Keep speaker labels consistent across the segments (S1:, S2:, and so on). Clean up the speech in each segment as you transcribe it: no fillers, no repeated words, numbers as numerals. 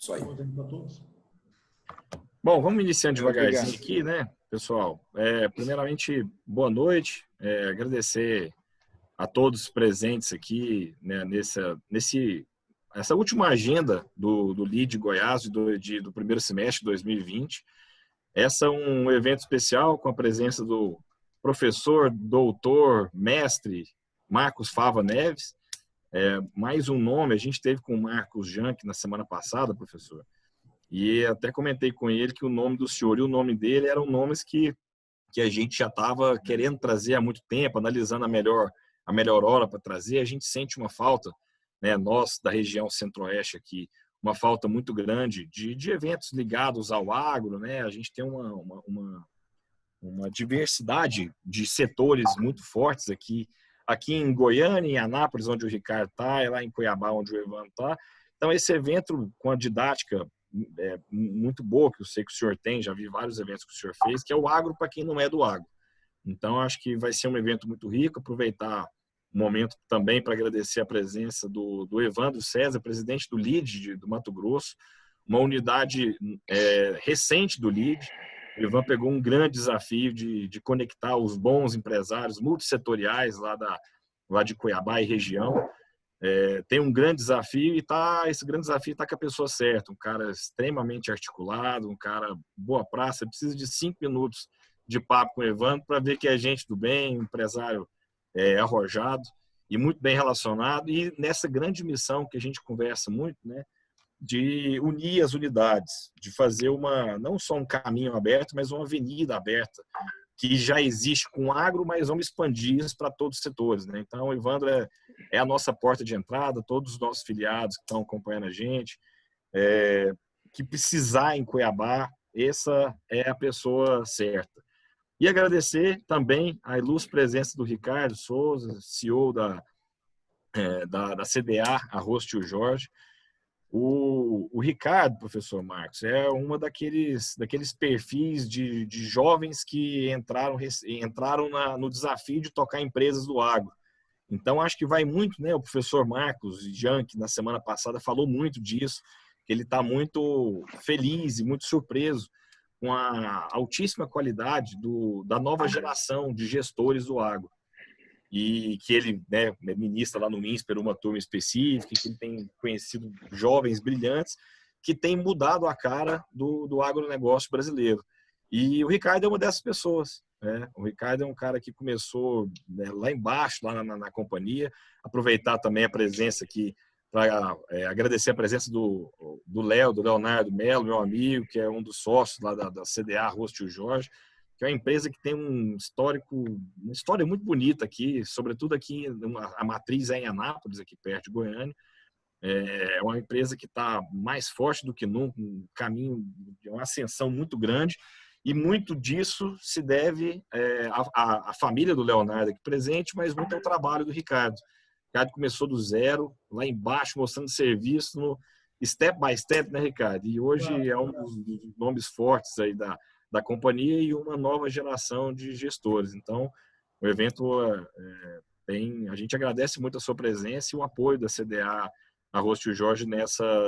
S1: Isso aí.
S2: Bom, vamos iniciando devagarzinho aqui, né, pessoal? Primeiramente, boa noite. Agradecer a todos presentes aqui, né, essa última agenda do LEAD Goiás do primeiro semestre de 2020. Essa é um evento especial com a presença do professor, doutor, mestre Marcos Fava Neves. Mais um nome, a gente teve com o Marcos Janck na semana passada, professor. E até comentei com ele que o nome do senhor e o nome dele eram nomes que a gente já estava querendo trazer há muito tempo, analisando a melhor hora para trazer. A gente sente uma falta, né, nós da região centro-oeste aqui, uma falta muito grande de eventos ligados ao agro, né? A gente tem uma diversidade de setores muito fortes aqui em Goiânia, em Anápolis, onde o Ricardo está, e lá em Cuiabá, onde o Evandro está. Então, esse evento com a didática muito boa, que eu sei que o senhor tem, já vi vários eventos que o senhor fez, que é o agro para quem não é do agro. Então, acho que vai ser um evento muito rico. Aproveitar o momento também para agradecer a presença do Evandro César, presidente do LEAD do Mato Grosso, uma unidade recente do LEAD. O Ivan pegou um grande desafio de conectar os bons empresários multissetoriais lá de Cuiabá e região. Tem um grande desafio e esse grande desafio está com a pessoa certa, um cara extremamente articulado, um cara boa praça. Precisa de 5 minutos de papo com o Evandro para ver que é gente do bem, um empresário arrojado e muito bem relacionado, e nessa grande missão que a gente conversa muito, né, de unir as unidades, de fazer não só um caminho aberto, mas uma avenida aberta, que já existe com agro, mas vamos expandir isso para todos os setores, né? Então, o Evandro é a nossa porta de entrada, todos os nossos filiados que estão acompanhando a gente, que precisar em Cuiabá, essa é a pessoa certa. E agradecer também a ilustre presença do Ricardo Souza, CEO da CDA, Arroz Tio Jorge. O Ricardo, professor Marcos, é uma daqueles perfis de jovens que entraram no desafio de tocar empresas do agro. Então, acho que vai muito, né? O professor Marcos Janck, na semana passada, falou muito disso, que ele está muito feliz e muito surpreso com a altíssima qualidade da nova geração de gestores do agro. E que ele, né, ministra lá no INSPER uma turma específica, que ele tem conhecido jovens brilhantes que têm mudado a cara do agronegócio brasileiro. E o Ricardo é uma dessas pessoas, né? O Ricardo é um cara que começou, né, lá embaixo, lá na companhia. Aproveitar também a presença aqui para agradecer a presença do Leonardo Melo, meu amigo, que é um dos sócios lá da CDA Arroz Tio Jorge, que é uma empresa que tem uma história muito bonita aqui, sobretudo aqui, a matriz é em Anápolis, aqui perto de Goiânia. É uma empresa que está mais forte do que nunca, um caminho de uma ascensão muito grande, e muito disso se deve à família do Leonardo aqui presente, mas muito ao trabalho do Ricardo. O Ricardo começou do zero, lá embaixo, mostrando serviço no step by step, né, Ricardo? E hoje é um dos nomes fortes aí da companhia e uma nova geração de gestores. Então, o evento a gente agradece muito a sua presença e o apoio da CDA Arroz Tio Jorge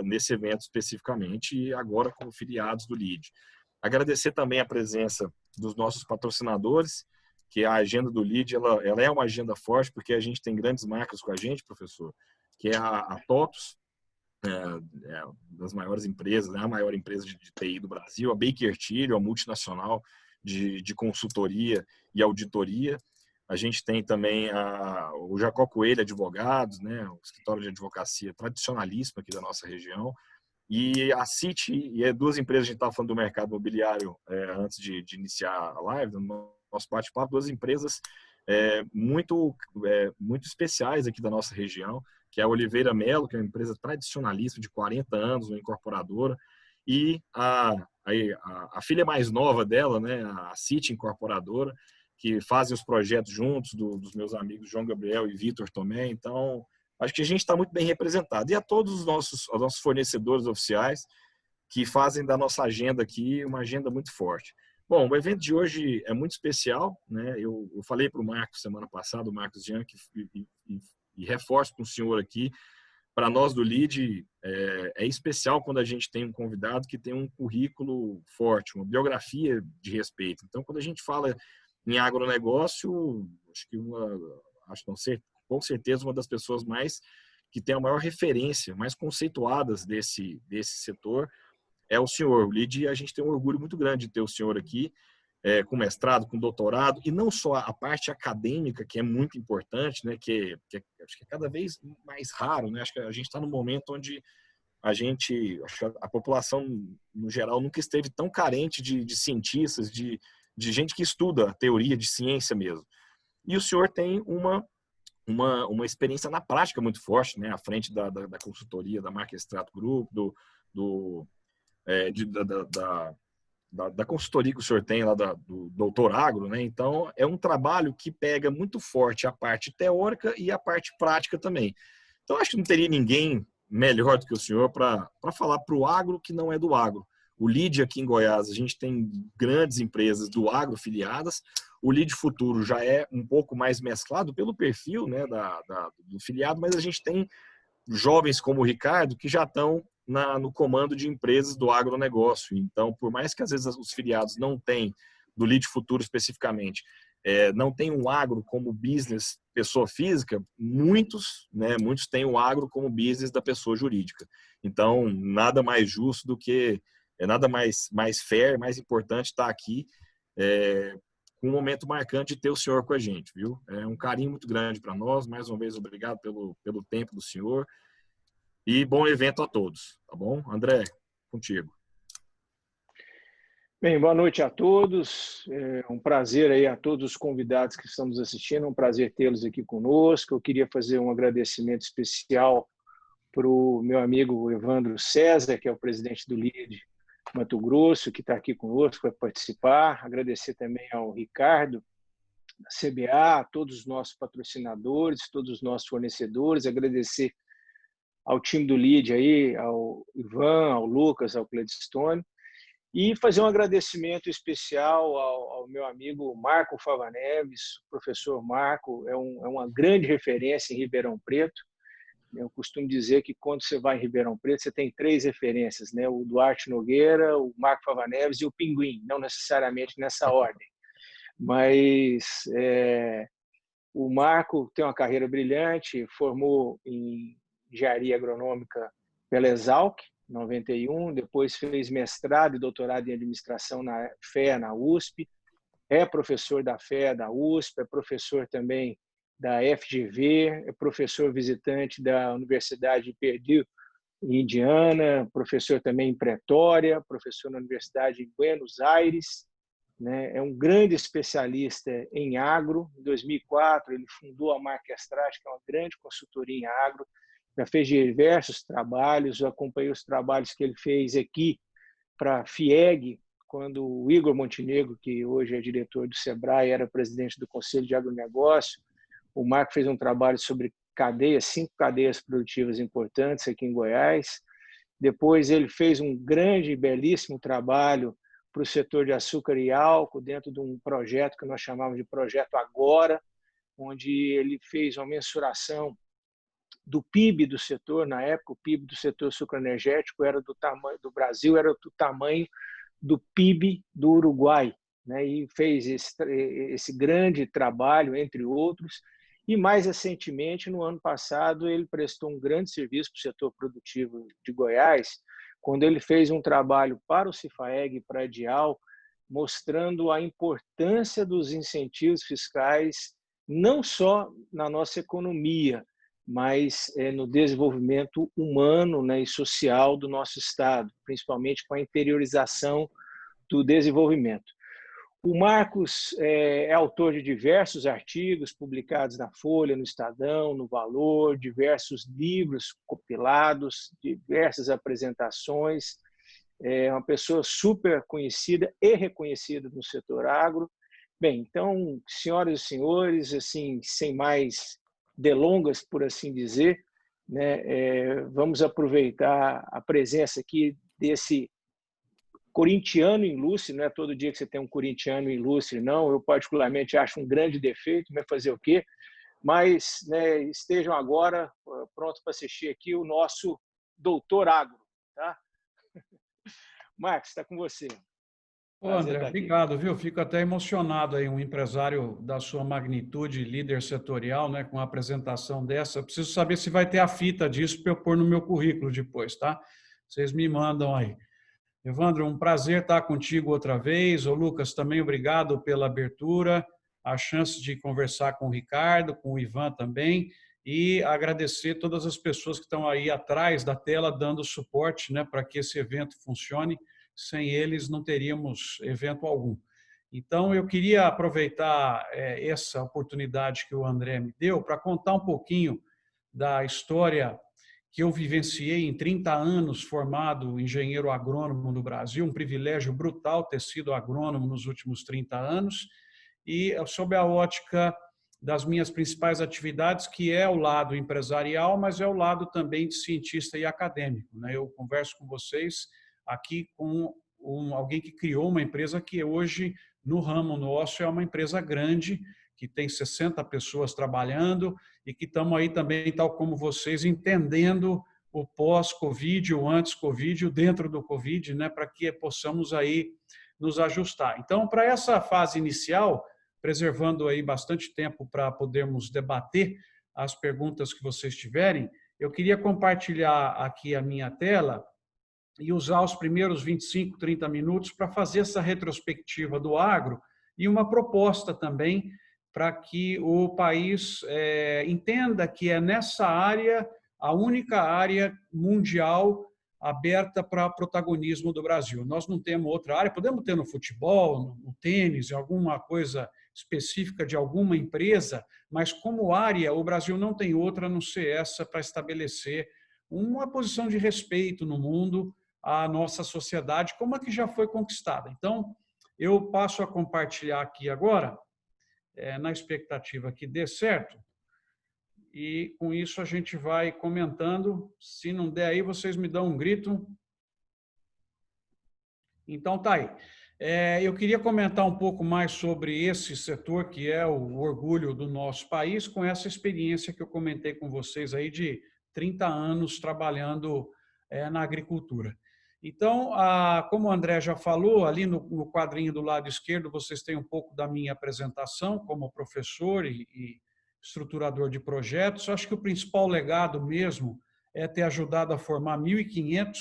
S2: nesse evento especificamente, e agora como filiados do LEAD. Agradecer também a presença dos nossos patrocinadores, que a agenda do LEAD ela é uma agenda forte, porque a gente tem grandes marcas com a gente, professor, que é a TOTUS, das maiores empresas, né? A maior empresa de TI do Brasil, a Baker Tilly, a multinacional de consultoria e auditoria. A gente tem também o Jacó Coelho Advogados, né? O escritório de advocacia tradicionalíssimo aqui da nossa região, e a City, e duas empresas, a gente estava falando do mercado imobiliário antes de iniciar a live, no nosso bate-papo, duas empresas muito especiais aqui da nossa região, que é a Oliveira Melo, que é uma empresa tradicionalista de 40 anos, uma incorporadora, e a filha mais nova dela, né, a City Incorporadora, que fazem os projetos juntos dos meus amigos João Gabriel e Vitor Tomé. Então, acho que a gente está muito bem representado. E a todos os nossos fornecedores oficiais que fazem da nossa agenda aqui uma agenda muito forte. Bom, o evento de hoje é muito especial, né? Eu falei para o Marcos semana passada, o Marcos Janck, e reforço com o senhor aqui, para nós do LEAD, é especial quando a gente tem um convidado que tem um currículo forte, uma biografia de respeito. Então, quando a gente fala em agronegócio, acho que com certeza uma das pessoas mais que tem a maior referência, mais conceituadas desse setor é o senhor. O LEAD, a gente tem um orgulho muito grande de ter o senhor aqui, com mestrado, com doutorado, e não só a parte acadêmica, que é muito importante, né, acho que é cada vez mais raro, né? Acho que a gente está num momento onde acho que a população, no geral, nunca esteve tão carente de cientistas, de gente que estuda a teoria de ciência mesmo. E o senhor tem uma experiência na prática muito forte, né, à frente da consultoria da marca Extrato Group, da consultoria que o senhor tem lá do Doutor Agro, né? Então, é um trabalho que pega muito forte a parte teórica e a parte prática também. Então, acho que não teria ninguém melhor do que o senhor para falar para o agro que não é do agro. O LEAD aqui em Goiás, a gente tem grandes empresas do agro filiadas. O LEAD Futuro já é um pouco mais mesclado pelo perfil, né, do filiado, mas a gente tem jovens como o Ricardo que já estão no comando de empresas do agronegócio. Então, por mais que às vezes os filiados não tenham, do LEAD Futuro especificamente, não tem um agro como business pessoa física, muitos têm o agro como business da pessoa jurídica. Então, nada mais justo do que, nada mais fair, mais importante estar aqui com um momento marcante de ter o senhor com a gente, viu? É um carinho muito grande para nós. Mais uma vez, obrigado pelo tempo do senhor. E bom evento a todos, tá bom? André, contigo.
S1: Bem, boa noite a todos. É um prazer aí a todos os convidados que estamos assistindo, é um prazer tê-los aqui conosco. Eu queria fazer um agradecimento especial para o meu amigo Evandro César, que é o presidente do LEAD Mato Grosso, que está aqui conosco para participar. Agradecer também ao Ricardo, da CBA, a todos os nossos patrocinadores, todos os nossos fornecedores. Agradecer ao time do LEAD aí, ao Ivan, ao Lucas, ao Gladstone, e fazer um agradecimento especial ao meu amigo Marco Fava Neves. O professor Marco é uma grande referência em Ribeirão Preto. Eu costumo dizer que quando você vai em Ribeirão Preto, você tem 3 referências, né? O Duarte Nogueira, o Marco Fava Neves e o Pinguim, não necessariamente nessa ordem. Mas o Marco tem uma carreira brilhante, formou em engenharia agronômica pela Exalc, em 91, depois fez mestrado e doutorado em administração na FEA, na USP, é professor da FEA, da USP, é professor também da FGV, é professor visitante da Universidade de Purdue, em Indiana, professor também em Pretória, professor na Universidade em Buenos Aires, né? É um grande especialista em agro. Em 2004, ele fundou a marca Extrato, que é uma grande consultoria em agro, já fez diversos trabalhos, eu acompanhei os trabalhos que ele fez aqui para a FIEG, quando o Igor Montenegro, que hoje é diretor do Sebrae, era presidente do Conselho de Agronegócio. O Marco fez um trabalho sobre 5 cadeias produtivas importantes aqui em Goiás. Depois ele fez um grande e belíssimo trabalho para o setor de açúcar e álcool, dentro de um projeto que nós chamamos de Projeto Agora, onde ele fez uma mensuração do PIB do setor. Na época, o PIB do setor sucroenergético era do tamanho do Brasil, era do tamanho do PIB do Uruguai, né? E fez esse grande trabalho, entre outros. E, mais recentemente, no ano passado, ele prestou um grande serviço para o setor produtivo de Goiás, quando ele fez um trabalho para o Cifaeg e para a Edial, mostrando a importância dos incentivos fiscais, não só na nossa economia, mas no desenvolvimento humano, né, e social do nosso Estado, principalmente com a interiorização do desenvolvimento. O Marcos é autor de diversos artigos publicados na Folha, no Estadão, no Valor, diversos livros compilados, diversas apresentações. É uma pessoa super conhecida e reconhecida no setor agro. Bem, então, senhoras e senhores, assim, sem mais delongas, por assim dizer, né, vamos aproveitar a presença aqui desse corintiano ilustre. Não é todo dia que você tem um corintiano ilustre, não. Eu, particularmente, acho um grande defeito, mas fazer o quê? mas, né, estejam agora prontos para assistir aqui o nosso Doutor Agro. Tá? Marcos, está com você.
S3: Ô,
S1: Prazer
S3: André,
S1: estar aqui.
S3: obrigado, viu? Fico até emocionado aí, um empresário da sua magnitude, líder setorial, né, com uma apresentação dessa. Eu preciso saber se vai ter a fita disso para eu pôr no meu currículo depois, tá? Vocês me mandam aí. Evandro, um prazer estar contigo outra vez. Ô, Lucas, também obrigado pela abertura, a chance de conversar com o Ricardo, com o Ivan também, e agradecer todas as pessoas que estão aí atrás da tela dando suporte, né, para que esse evento funcione. Sem eles não teríamos evento algum. Então, eu queria aproveitar essa oportunidade que o André me deu para contar um pouquinho da história que eu vivenciei em 30 anos formado engenheiro agrônomo no Brasil, um privilégio brutal ter sido agrônomo nos últimos 30 anos, e sob a ótica das minhas principais atividades, que é o lado empresarial, mas é o lado também de cientista e acadêmico. Eu converso com vocês aqui com alguém que criou uma empresa que hoje, no ramo nosso, é uma empresa grande, que tem 60 pessoas trabalhando e que estamos aí também, tal como vocês, entendendo o pós-Covid, o antes-Covid, o dentro do Covid, né, para que possamos aí nos ajustar. Então, para essa fase inicial, preservando aí bastante tempo para podermos debater as perguntas que vocês tiverem, eu queria compartilhar aqui a minha tela e usar os primeiros 25, 30 minutos para fazer essa retrospectiva do agro e uma proposta também para que o país entenda que é nessa área, a única área mundial aberta para protagonismo do Brasil. Nós não temos outra área, podemos ter no futebol, no tênis, em alguma coisa específica de alguma empresa, mas como área, o Brasil não tem outra a não ser essa para estabelecer uma posição de respeito no mundo à nossa sociedade, como a que já foi conquistada. Então, eu passo a compartilhar aqui agora, na expectativa que dê certo, e com isso a gente vai comentando. Se não der aí, vocês me dão um grito. Então, tá aí. Eu queria comentar um pouco mais sobre esse setor, que é o orgulho do nosso país, com essa experiência que eu comentei com vocês aí de 30 anos trabalhando na agricultura. Então, como o André já falou, ali no quadrinho do lado esquerdo, vocês têm um pouco da minha apresentação como professor e estruturador de projetos. Eu acho que o principal legado mesmo é ter ajudado a formar 1.500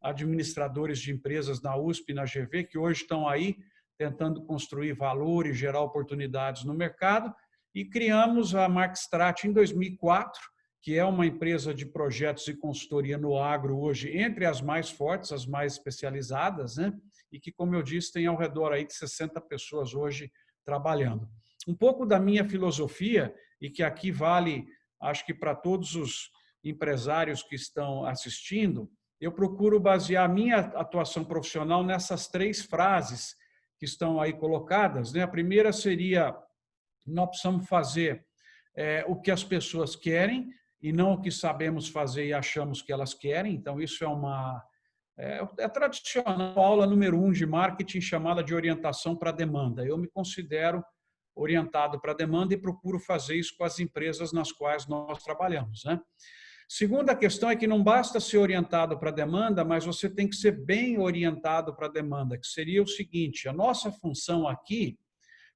S3: administradores de empresas na USP e na GV, que hoje estão aí tentando construir valor e gerar oportunidades no mercado. E criamos a Markstrat em 2004, que é uma empresa de projetos e consultoria no agro hoje, entre as mais fortes, as mais especializadas, né? E que, como eu disse, tem ao redor aí de 60 pessoas hoje trabalhando. Um pouco da minha filosofia, e que aqui vale, acho que para todos os empresários que estão assistindo, eu procuro basear a minha atuação profissional nessas 3 frases que estão aí colocadas. A primeira seria: nós precisamos fazer o que as pessoas querem e não o que sabemos fazer e achamos que elas querem. Então, isso é tradicional, a aula número 1 de marketing, chamada de orientação para a demanda. Eu me considero orientado para a demanda e procuro fazer isso com as empresas nas quais nós trabalhamos, né? Segunda questão é que não basta ser orientado para a demanda, mas você tem que ser bem orientado para a demanda, que seria o seguinte: a nossa função aqui,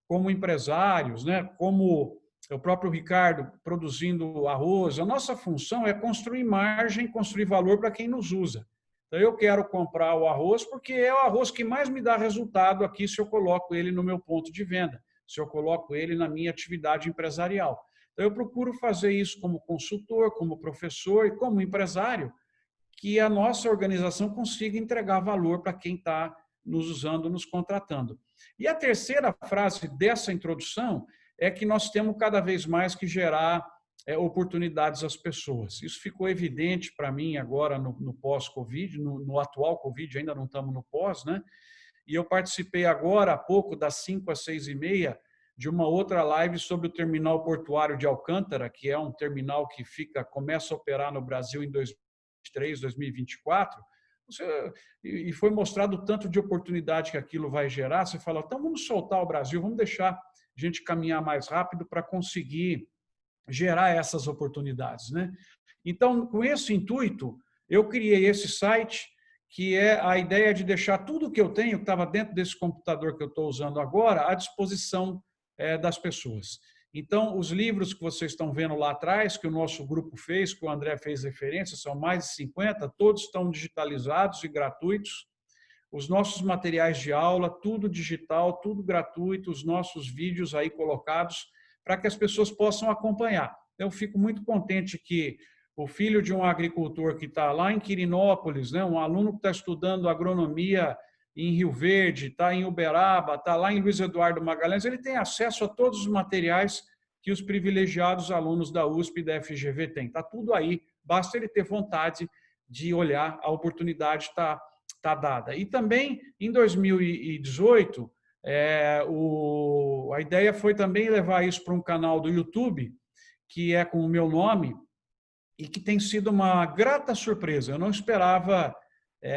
S3: como empresários, né, como o próprio Ricardo produzindo arroz, a nossa função é construir margem, construir valor para quem nos usa. Então, eu quero comprar o arroz porque é o arroz que mais me dá resultado aqui se eu coloco ele no meu ponto de venda, se eu coloco ele na minha atividade empresarial. Então, eu procuro fazer isso como consultor, como professor e como empresário, que a nossa organização consiga entregar valor para quem está nos usando, nos contratando. E a terceira frase dessa introdução é que nós temos cada vez mais que gerar oportunidades às pessoas. Isso ficou evidente para mim agora no pós-Covid, no atual Covid, ainda não estamos no pós, né? E eu participei agora há pouco, das 5 às 6h30, de uma outra live sobre o terminal portuário de Alcântara, que é um terminal que começa a operar no Brasil em 2023, 2024, e foi mostrado o tanto de oportunidade que aquilo vai gerar. Você fala, então vamos soltar o Brasil, vamos deixar a gente caminhar mais rápido para conseguir gerar essas oportunidades, né? Então, com esse intuito, eu criei esse site, que é a ideia de deixar tudo que eu tenho, que estava dentro desse computador que eu estou usando agora, à disposição das pessoas. Então, os livros que vocês estão vendo lá atrás, que o nosso grupo fez, que o André fez referência, são mais de 50, todos estão digitalizados e gratuitos. Os nossos materiais de aula, tudo digital, tudo gratuito, os nossos vídeos aí colocados para que as pessoas possam acompanhar. Então, eu fico muito contente que o filho de um agricultor que está lá em Quirinópolis, né, um aluno que está estudando agronomia em Rio Verde, está em Uberaba, está lá em Luiz Eduardo Magalhães, ele tem acesso a todos os materiais que os privilegiados alunos da USP e da FGV têm. Está tudo aí, basta ele ter vontade de olhar, a oportunidade está dada. E também, em 2018, a ideia foi também levar isso para um canal do YouTube, que é com o meu nome, e que tem sido uma grata surpresa. Eu não esperava,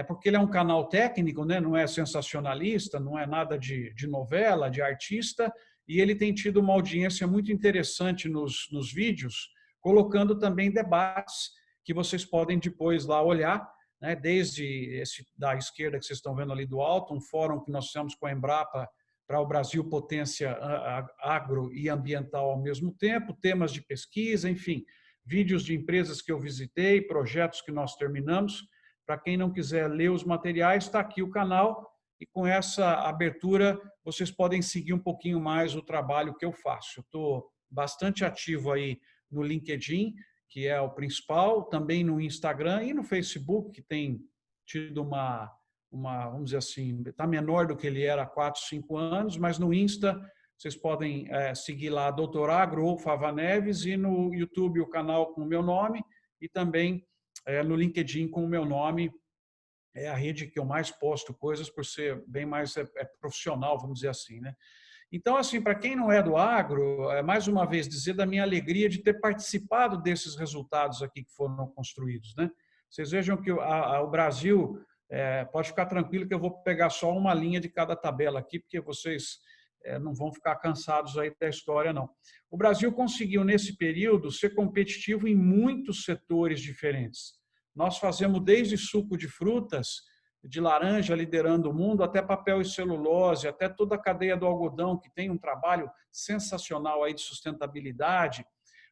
S3: porque ele é um canal técnico, né? Não é sensacionalista, não é nada de novela, de artista, e ele tem tido uma audiência muito interessante nos vídeos, colocando também debates que vocês podem depois lá olhar, né? Desde esse da esquerda que vocês estão vendo ali do alto, um fórum que nós fizemos com a Embrapa para o Brasil potência agro e ambiental ao mesmo tempo, temas de pesquisa, enfim, vídeos de empresas que eu visitei, projetos que nós terminamos. Para quem não quiser ler os materiais, está aqui o canal, e com essa abertura vocês podem seguir um pouquinho mais o trabalho que eu faço. Eu estou bastante ativo aí no LinkedIn, que é o principal, também no Instagram e no Facebook, que tem tido vamos dizer assim, está menor do que ele era há 4, 5 anos, mas no Insta vocês podem seguir lá Dr. Agro ou Fava Neves, e no YouTube o canal com o meu nome, e também no LinkedIn com o meu nome. É a rede que eu mais posto coisas, por ser bem mais profissional, vamos dizer assim, né? Então, assim, para quem não é do agro, mais uma vez dizer da minha alegria de ter participado desses resultados aqui que foram construídos, né? Vocês vejam que o Brasil, pode ficar tranquilo que eu vou pegar só uma linha de cada tabela aqui, porque vocês não vão ficar cansados aí da história, não. O Brasil conseguiu, nesse período, ser competitivo em muitos setores diferentes. Nós fazemos desde suco de frutas, de laranja liderando o mundo, até papel e celulose, até toda a cadeia do algodão, que tem um trabalho sensacional aí de sustentabilidade.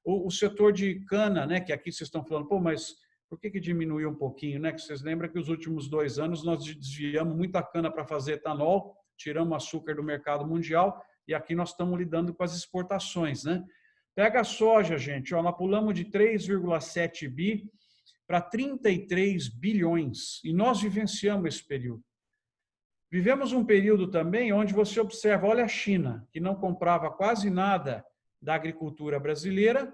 S3: O setor de cana, né, que aqui vocês estão falando, pô, mas por que diminuiu um pouquinho? Né? Que vocês lembram que os últimos 2 anos nós desviamos muita cana para fazer etanol, tiramos açúcar do mercado mundial, e aqui nós estamos lidando com as exportações, né? Pega a soja, gente, nós pulamos de 3,7 bi para 33 bilhões, e nós vivenciamos esse período. Vivemos um período também onde você observa, olha a China, que não comprava quase nada da agricultura brasileira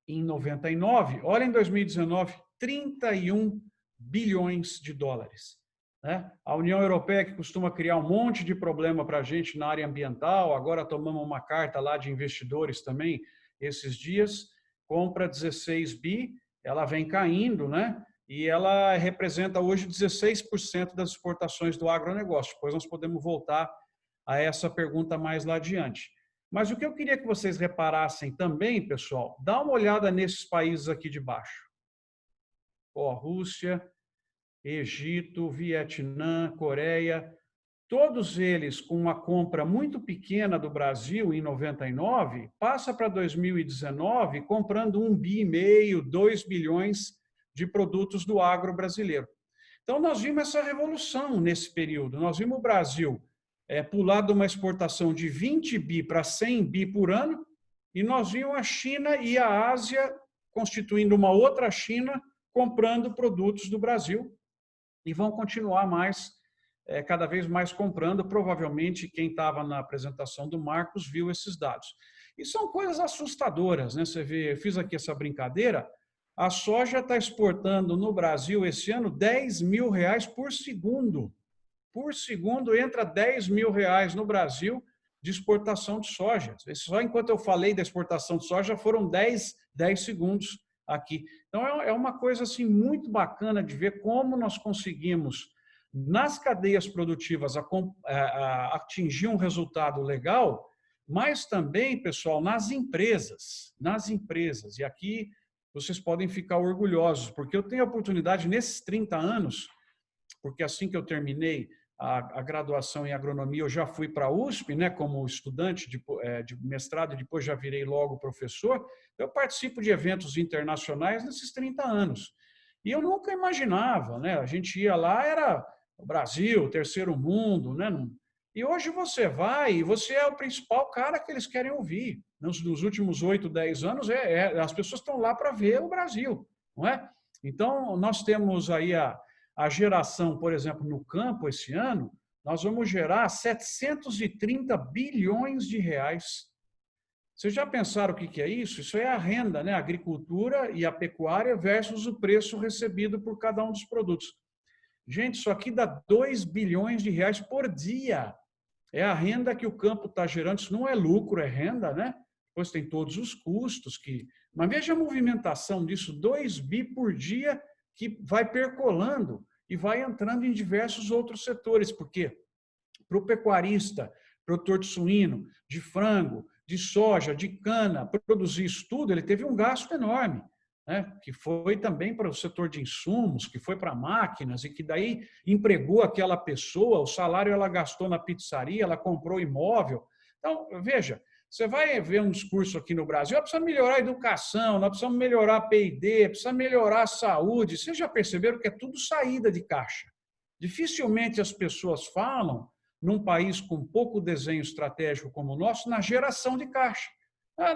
S3: em 99, olha em 2019, 31 bilhões de dólares. A União Europeia, que costuma criar um monte de problema para a gente na área ambiental, agora tomamos uma carta lá de investidores também esses dias, compra 16 bi, ela vem caindo, né? E ela representa hoje 16% das exportações do agronegócio. Depois nós podemos voltar a essa pergunta mais lá adiante. Mas o que eu queria que vocês reparassem também, pessoal, dá uma olhada nesses países aqui de baixo. Rússia, Egito, Vietnã, Coreia, todos eles com uma compra muito pequena do Brasil em 99, passa para 2019 comprando 1,5 bi, 2 bilhões de produtos do agro brasileiro. Então, nós vimos essa revolução nesse período. Nós vimos o Brasil pular de uma exportação de 20 bi para 100 bi por ano, e nós vimos a China e a Ásia constituindo uma outra China, comprando produtos do Brasil, e vão continuar cada vez mais comprando. Provavelmente, quem estava na apresentação do Marcos viu esses dados. E são coisas assustadoras, né? Você vê, eu fiz aqui essa brincadeira, a soja está exportando no Brasil esse ano 10 mil reais por segundo. Por segundo entra 10 mil reais no Brasil de exportação de soja. Só enquanto eu falei da exportação de soja foram 10 segundos aqui. Então, é uma coisa assim, muito bacana de ver como nós conseguimos, nas cadeias produtivas, atingir um resultado legal, mas também, pessoal, nas empresas. E aqui vocês podem ficar orgulhosos, porque eu tenho a oportunidade, nesses 30 anos, porque assim que eu terminei a graduação em agronomia, eu já fui para a USP, né, como estudante de mestrado, e depois já virei logo professor. Eu participo de eventos internacionais nesses 30 anos. E eu nunca imaginava, né? A gente ia lá, era o Brasil, o terceiro mundo, né? E hoje você vai e você é o principal cara que eles querem ouvir. Nos últimos 8, 10 anos, as pessoas estão lá para ver o Brasil, não é? Então, nós temos aí a geração, por exemplo, no campo esse ano, nós vamos gerar 730 bilhões de reais. Vocês já pensaram o que é isso? Isso é a renda, né? A agricultura e a pecuária versus o preço recebido por cada um dos produtos. Gente, isso aqui dá 2 bilhões de reais por dia. É a renda que o campo está gerando. Isso não é lucro, é renda, né? Depois tem todos os custos. Mas veja a movimentação disso, 2 bi por dia, que vai percolando e vai entrando em diversos outros setores. Porque para o pecuarista, produtor de suíno, de frango, de soja, de cana, produzir isso tudo, ele teve um gasto enorme, né? Que foi também para o setor de insumos, que foi para máquinas e que daí empregou aquela pessoa, o salário ela gastou na pizzaria, ela comprou imóvel. Então, veja, você vai ver um discurso aqui no Brasil, precisa melhorar a educação, nós precisamos melhorar a P&D, precisa melhorar a saúde. Vocês já perceberam que é tudo saída de caixa. Dificilmente as pessoas falam, num país com pouco desenho estratégico como o nosso, na geração de caixa.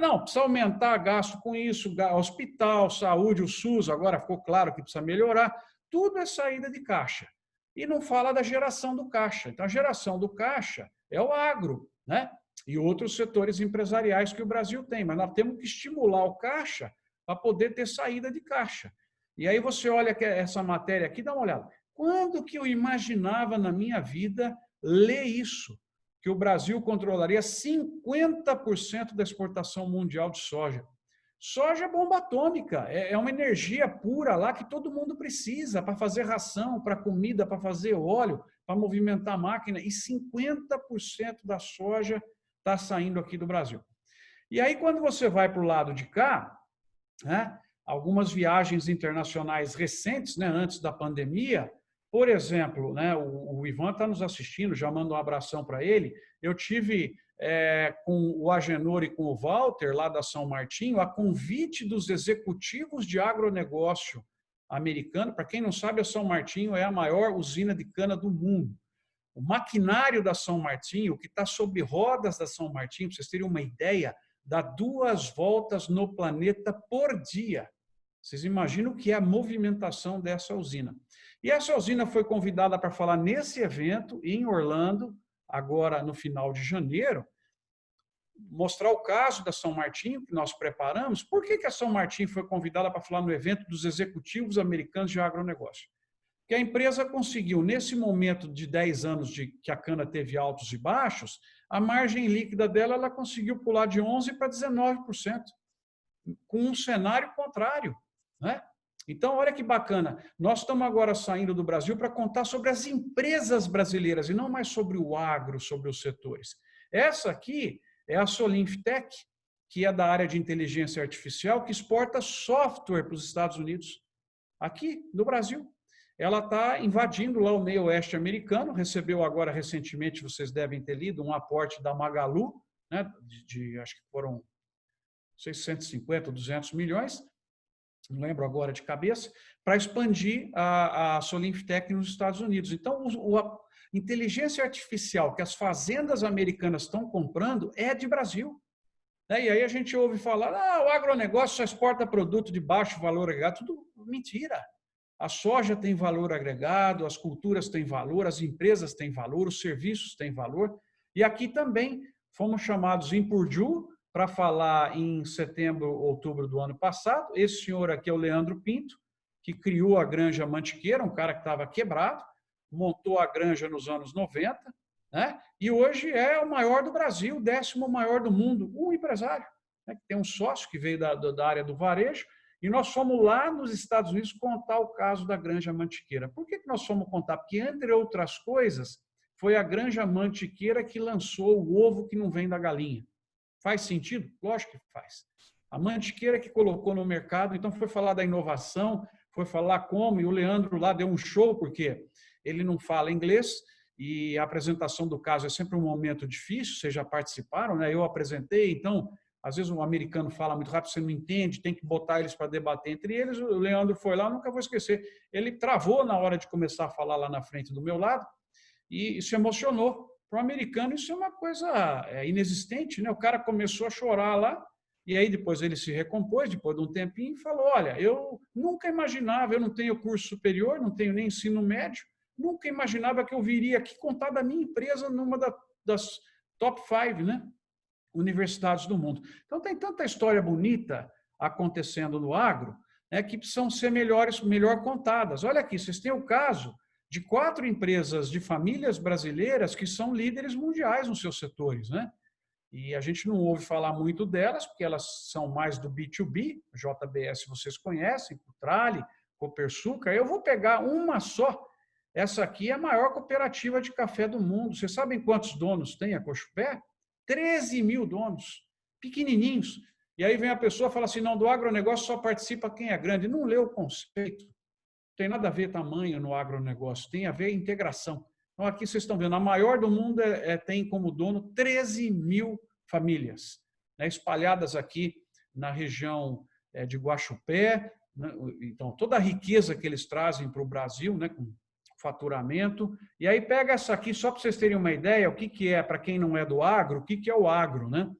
S3: Não, precisa aumentar gasto com isso, hospital, saúde, o SUS, agora ficou claro que precisa melhorar. Tudo é saída de caixa. E não fala da geração do caixa. Então, a geração do caixa é o agro, né? E outros setores empresariais que o Brasil tem. Mas nós temos que estimular o caixa para poder ter saída de caixa. E aí você olha essa matéria aqui, dá uma olhada. Quando que eu imaginava na minha vida ler isso? Que o Brasil controlaria 50% da exportação mundial de soja. Soja é bomba atômica, é uma energia pura lá que todo mundo precisa para fazer ração, para comida, para fazer óleo, para movimentar a máquina, e 50% da soja está saindo aqui do Brasil. E aí, quando você vai para o lado de cá, né, algumas viagens internacionais recentes, né, antes da pandemia, por exemplo, né, o Ivan está nos assistindo, já mando um abração para ele. Eu tive com o Agenor e com o Walter, lá da São Martinho, a convite dos executivos de agronegócio americano. Para quem não sabe, a São Martinho é a maior usina de cana do mundo. O maquinário da São Martinho, o que está sob rodas da São Martinho, para vocês terem uma ideia, dá 2 voltas no planeta por dia. Vocês imaginam o que é a movimentação dessa usina. E essa usina foi convidada para falar nesse evento em Orlando, agora no final de janeiro, mostrar o caso da São Martinho que nós preparamos. Por que a São Martinho foi convidada para falar no evento dos executivos americanos de agronegócio? Porque a empresa conseguiu, nesse momento de 10 anos que a cana teve altos e baixos, a margem líquida dela ela conseguiu pular de 11% para 19%, com um cenário contrário, né? Então, olha que bacana. Nós estamos agora saindo do Brasil para contar sobre as empresas brasileiras e não mais sobre o agro, sobre os setores. Essa aqui é a Solinftec, que é da área de inteligência artificial, que exporta software para os Estados Unidos, aqui no Brasil. Ela está invadindo lá o meio oeste americano, recebeu agora recentemente, vocês devem ter lido, um aporte da Magalu, né, acho que foram 150, 200 milhões, não lembro agora de cabeça, para expandir a Solinftec nos Estados Unidos. Então, a inteligência artificial que as fazendas americanas estão comprando é de Brasil. E aí a gente ouve falar, o agronegócio só exporta produto de baixo valor agregado. Tudo mentira. A soja tem valor agregado, as culturas têm valor, as empresas têm valor, os serviços têm valor. E aqui também fomos chamados em Purdue para falar em setembro, outubro do ano passado. Esse senhor aqui é o Leandro Pinto, que criou a Granja Mantiqueira, um cara que estava quebrado, montou a granja nos anos 90, né? E hoje é o maior do Brasil, o 10º maior do mundo, um empresário, né? Que tem um sócio que veio da área do varejo, e nós fomos lá nos Estados Unidos contar o caso da Granja Mantiqueira. Por que nós fomos contar? Porque, entre outras coisas, foi a Granja Mantiqueira que lançou o ovo que não vem da galinha. Faz sentido? Lógico que faz. A Mantiqueira que colocou no mercado, então foi falar da inovação, foi falar como, e o Leandro lá deu um show, porque ele não fala inglês, e a apresentação do caso é sempre um momento difícil, vocês já participaram, né? Eu apresentei, então, às vezes um americano fala muito rápido, você não entende, tem que botar eles para debater entre eles. O Leandro foi lá, nunca vou esquecer, ele travou na hora de começar a falar lá na frente do meu lado, e se emocionou. Para o americano isso é uma coisa inexistente, né? O cara começou a chorar lá, e aí depois ele se recompôs, depois de um tempinho, e falou, olha, eu nunca imaginava, eu não tenho curso superior, não tenho nem ensino médio, nunca imaginava que eu viria aqui contar da minha empresa numa das top 5, né, universidades do mundo. Então, tem tanta história bonita acontecendo no agro, né, que precisam ser melhor contadas. Olha aqui, vocês têm o caso de 4 empresas de famílias brasileiras que são líderes mundiais nos seus setores, né? E a gente não ouve falar muito delas, porque elas são mais do B2B, JBS vocês conhecem, Cutrale, Copersucar. Eu vou pegar uma só. Essa aqui é a maior cooperativa de café do mundo. Vocês sabem quantos donos tem a Cochupé? 13 mil donos, pequenininhos. E aí vem a pessoa e fala assim, não, do agronegócio só participa quem é grande. Não leu o conceito. Não tem nada a ver tamanho no agronegócio, tem a ver integração. Então, aqui vocês estão vendo, a maior do mundo tem como dono 13 mil famílias, né, espalhadas aqui na região de Guaxupé. Né, então, toda a riqueza que eles trazem para o Brasil, né, com faturamento. E aí pega essa aqui, só para vocês terem uma ideia, o que é, para quem não é do agro, o que é o agro, né?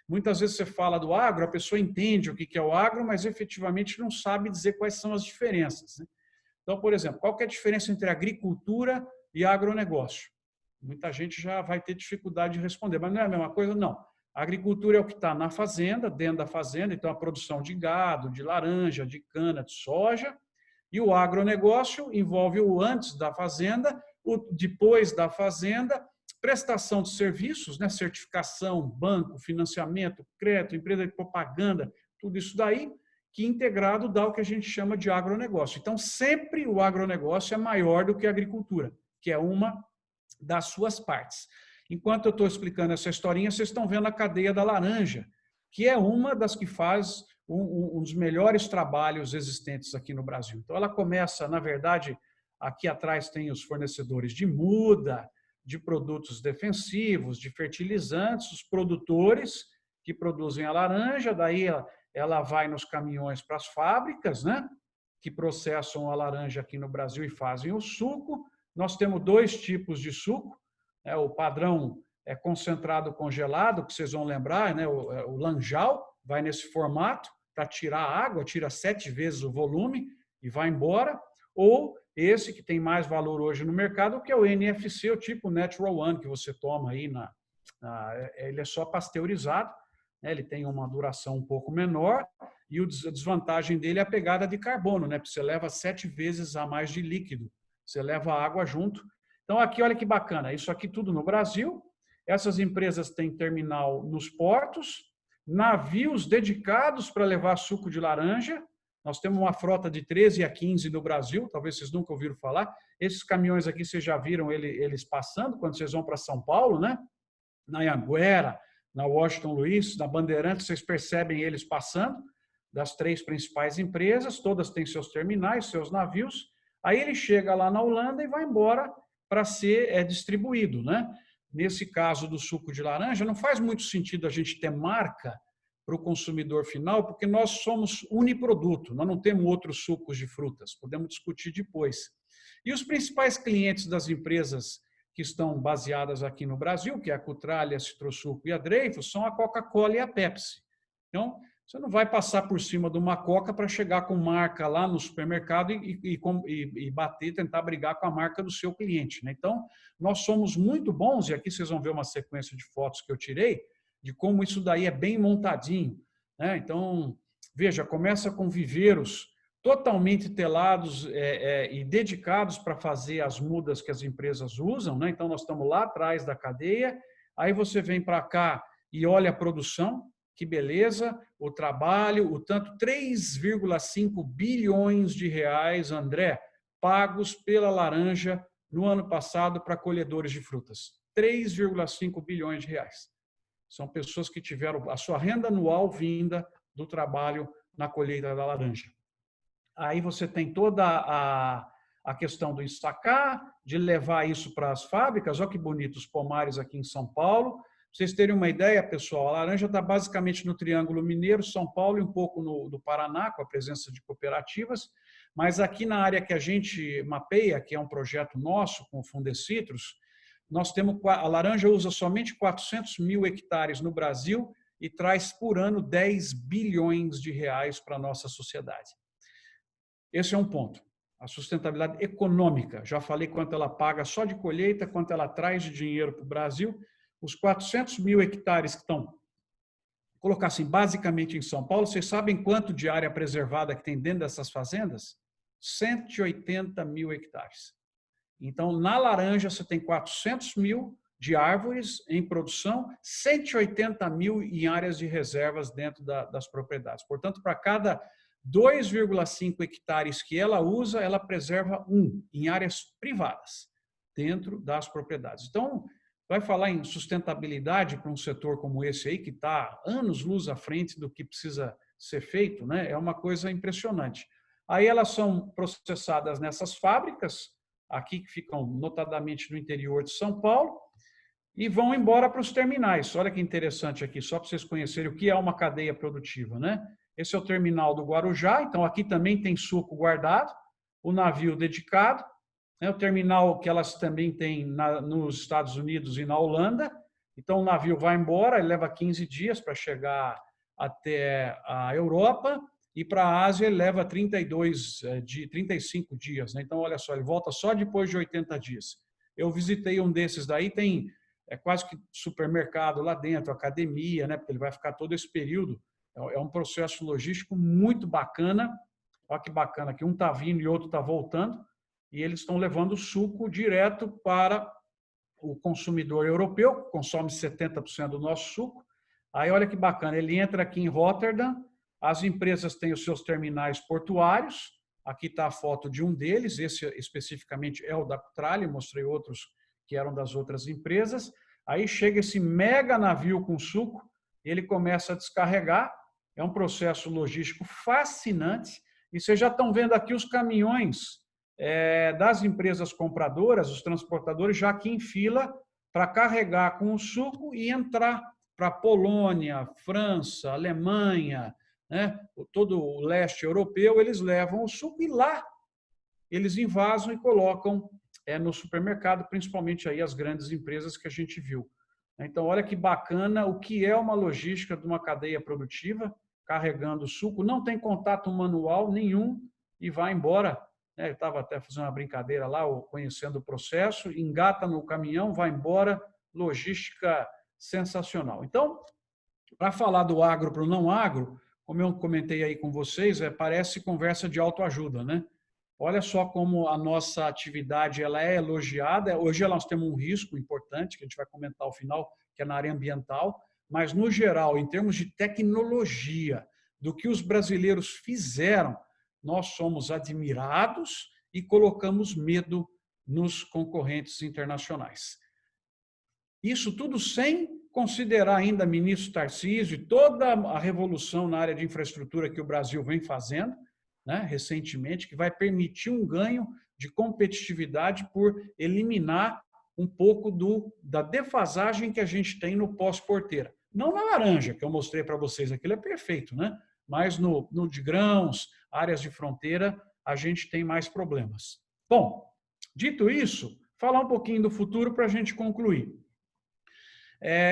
S3: Muitas vezes você fala do agro, a pessoa entende o que é o agro, mas efetivamente não sabe dizer quais são as diferenças, né? Então, por exemplo, qual que é a diferença entre agricultura e agronegócio? Muita gente já vai ter dificuldade de responder, mas não é a mesma coisa? Não. A agricultura é o que está na fazenda, dentro da fazenda, então a produção de gado, de laranja, de cana, de soja, e o agronegócio envolve o antes da fazenda, o depois da fazenda, prestação de serviços, né? Certificação, banco, financiamento, crédito, empresa de propaganda, tudo isso daí, que integrado dá o que a gente chama de agronegócio. Então, sempre o agronegócio é maior do que a agricultura, que é uma das suas partes. Enquanto eu estou explicando essa historinha, vocês estão vendo a cadeia da laranja, que é uma das que faz um dos melhores trabalhos existentes aqui no Brasil. Então, ela começa, na verdade, aqui atrás tem os fornecedores de muda, de produtos defensivos, de fertilizantes, os produtores que produzem a laranja, daí ela vai nos caminhões para as fábricas, né, que processam a laranja aqui no Brasil e fazem o suco. Nós temos 2 tipos de suco, o padrão é concentrado congelado, que vocês vão lembrar, né, o Lanjal, vai nesse formato para tirar a água, tira 7 vezes o volume e vai embora, ou esse que tem mais valor hoje no mercado, que é o NFC, o tipo Natural One, que você toma aí, ele é só pasteurizado, né, ele tem uma duração um pouco menor, e a desvantagem dele é a pegada de carbono, né, porque você leva 7 vezes a mais de líquido, você leva a água junto. Então, aqui, olha que bacana, isso aqui tudo no Brasil, essas empresas têm terminal nos portos, navios dedicados para levar suco de laranja. Nós temos uma frota de 13 a 15 no Brasil, talvez vocês nunca ouviram falar. Esses caminhões aqui, vocês já viram eles passando, quando vocês vão para São Paulo, né? Na Anhanguera, na Washington Luiz, na Bandeirantes, vocês percebem eles passando, das 3 principais empresas, todas têm seus terminais, seus navios. Aí ele chega lá na Holanda e vai embora para ser distribuído, né? Nesse caso do suco de laranja, não faz muito sentido a gente ter marca para o consumidor final, porque nós somos uniproduto, nós não temos outros sucos de frutas, podemos discutir depois. E os principais clientes das empresas que estão baseadas aqui no Brasil, que é a Cutrale, a Citrosuco e a Dreyfus, são a Coca-Cola e a Pepsi. Então, você não vai passar por cima de uma Coca para chegar com marca lá no supermercado e bater, tentar brigar com a marca do seu cliente, né? Então, nós somos muito bons, e aqui vocês vão ver uma sequência de fotos que eu tirei, de como isso daí é bem montadinho, né? Então, veja, começa com viveiros totalmente telados e dedicados para fazer as mudas que as empresas usam, né? Então, nós estamos lá atrás da cadeia, aí você vem para cá e olha a produção, que beleza, o trabalho, o tanto 3,5 bilhões de reais, André, pagos pela laranja no ano passado para colhedores de frutas. 3,5 bilhões de reais. São pessoas que tiveram a sua renda anual vinda do trabalho na colheita da laranja. Aí você tem toda a questão do estacar, de levar isso para as fábricas. Olha que bonitos pomares aqui em São Paulo. Para vocês terem uma ideia, pessoal, a laranja está basicamente no Triângulo Mineiro, São Paulo e um pouco no Paraná, com a presença de cooperativas. Mas aqui na área que a gente mapeia, que é um projeto nosso com o Fundecitrus, nós temos, a laranja usa somente 400 mil hectares no Brasil e traz por ano 10 bilhões de reais para a nossa sociedade. Esse é um ponto. A sustentabilidade econômica. Já falei quanto ela paga só de colheita, quanto ela traz de dinheiro para o Brasil. Os 400 mil hectares que estão, colocar assim, basicamente em São Paulo, vocês sabem quanto de área preservada que tem dentro dessas fazendas? 180 mil hectares. Então, na laranja, você tem 400 mil de árvores em produção, 180 mil em áreas de reservas dentro das propriedades. Portanto, para cada 2,5 hectares que ela usa, ela preserva 1 em áreas privadas, dentro das propriedades. Então, vai falar em sustentabilidade para um setor como esse aí, que está anos-luz à frente do que precisa ser feito, né? É uma coisa impressionante. Aí elas são processadas nessas fábricas, aqui que ficam notadamente no interior de São Paulo, e vão embora para os terminais. Olha que interessante aqui, só para vocês conhecerem o que é uma cadeia produtiva, né? Esse é o terminal do Guarujá, então aqui também tem suco guardado, o navio dedicado, né? O terminal que elas também têm nos Estados Unidos e na Holanda. Então o navio vai embora, ele leva 15 dias para chegar até a Europa, e para a Ásia ele leva 35 dias. Né? Então, olha só, ele volta só depois de 80 dias. Eu visitei um desses daí, tem quase que supermercado lá dentro, academia, né? Porque ele vai ficar todo esse período. É um processo logístico muito bacana. Olha que bacana, que um está vindo e outro está voltando, e eles estão levando o suco direto para o consumidor europeu, que consome 70% do nosso suco. Aí, olha que bacana, ele entra aqui em Rotterdam, as empresas têm os seus terminais portuários, aqui está a foto de um deles, esse especificamente é o da Cutrale, mostrei outros que eram das outras empresas. Aí chega esse mega navio com suco, ele começa a descarregar, é um processo logístico fascinante, e vocês já estão vendo aqui os caminhões das empresas compradoras, os transportadores, já aqui em fila para carregar com o suco e entrar para Polônia, França, Alemanha, né? Todo o leste europeu, eles levam o suco e lá eles invasam e colocam no supermercado, principalmente aí as grandes empresas que a gente viu. Então, olha que bacana o que é uma logística de uma cadeia produtiva, carregando o suco, não tem contato manual nenhum e vai embora. Eu estava até fazendo uma brincadeira lá, conhecendo o processo, engata no caminhão, vai embora, logística sensacional. Então, para falar do agro para o não agro, como eu comentei aí com vocês, parece conversa de autoajuda, né? Olha só como a nossa atividade ela é elogiada. Hoje nós temos um risco importante, que a gente vai comentar ao final, que é na área ambiental, mas, no geral, em termos de tecnologia, do que os brasileiros fizeram, nós somos admirados e colocamos medo nos concorrentes internacionais. Isso tudo sem considerar ainda ministro Tarcísio e toda a revolução na área de infraestrutura que o Brasil vem fazendo, né, recentemente, que vai permitir um ganho de competitividade por eliminar um pouco da defasagem que a gente tem no pós-porteira. Não na laranja, que eu mostrei para vocês, aquilo é perfeito, né? Mas no de grãos, áreas de fronteira, a gente tem mais problemas. Bom, dito isso, falar um pouquinho do futuro para a gente concluir.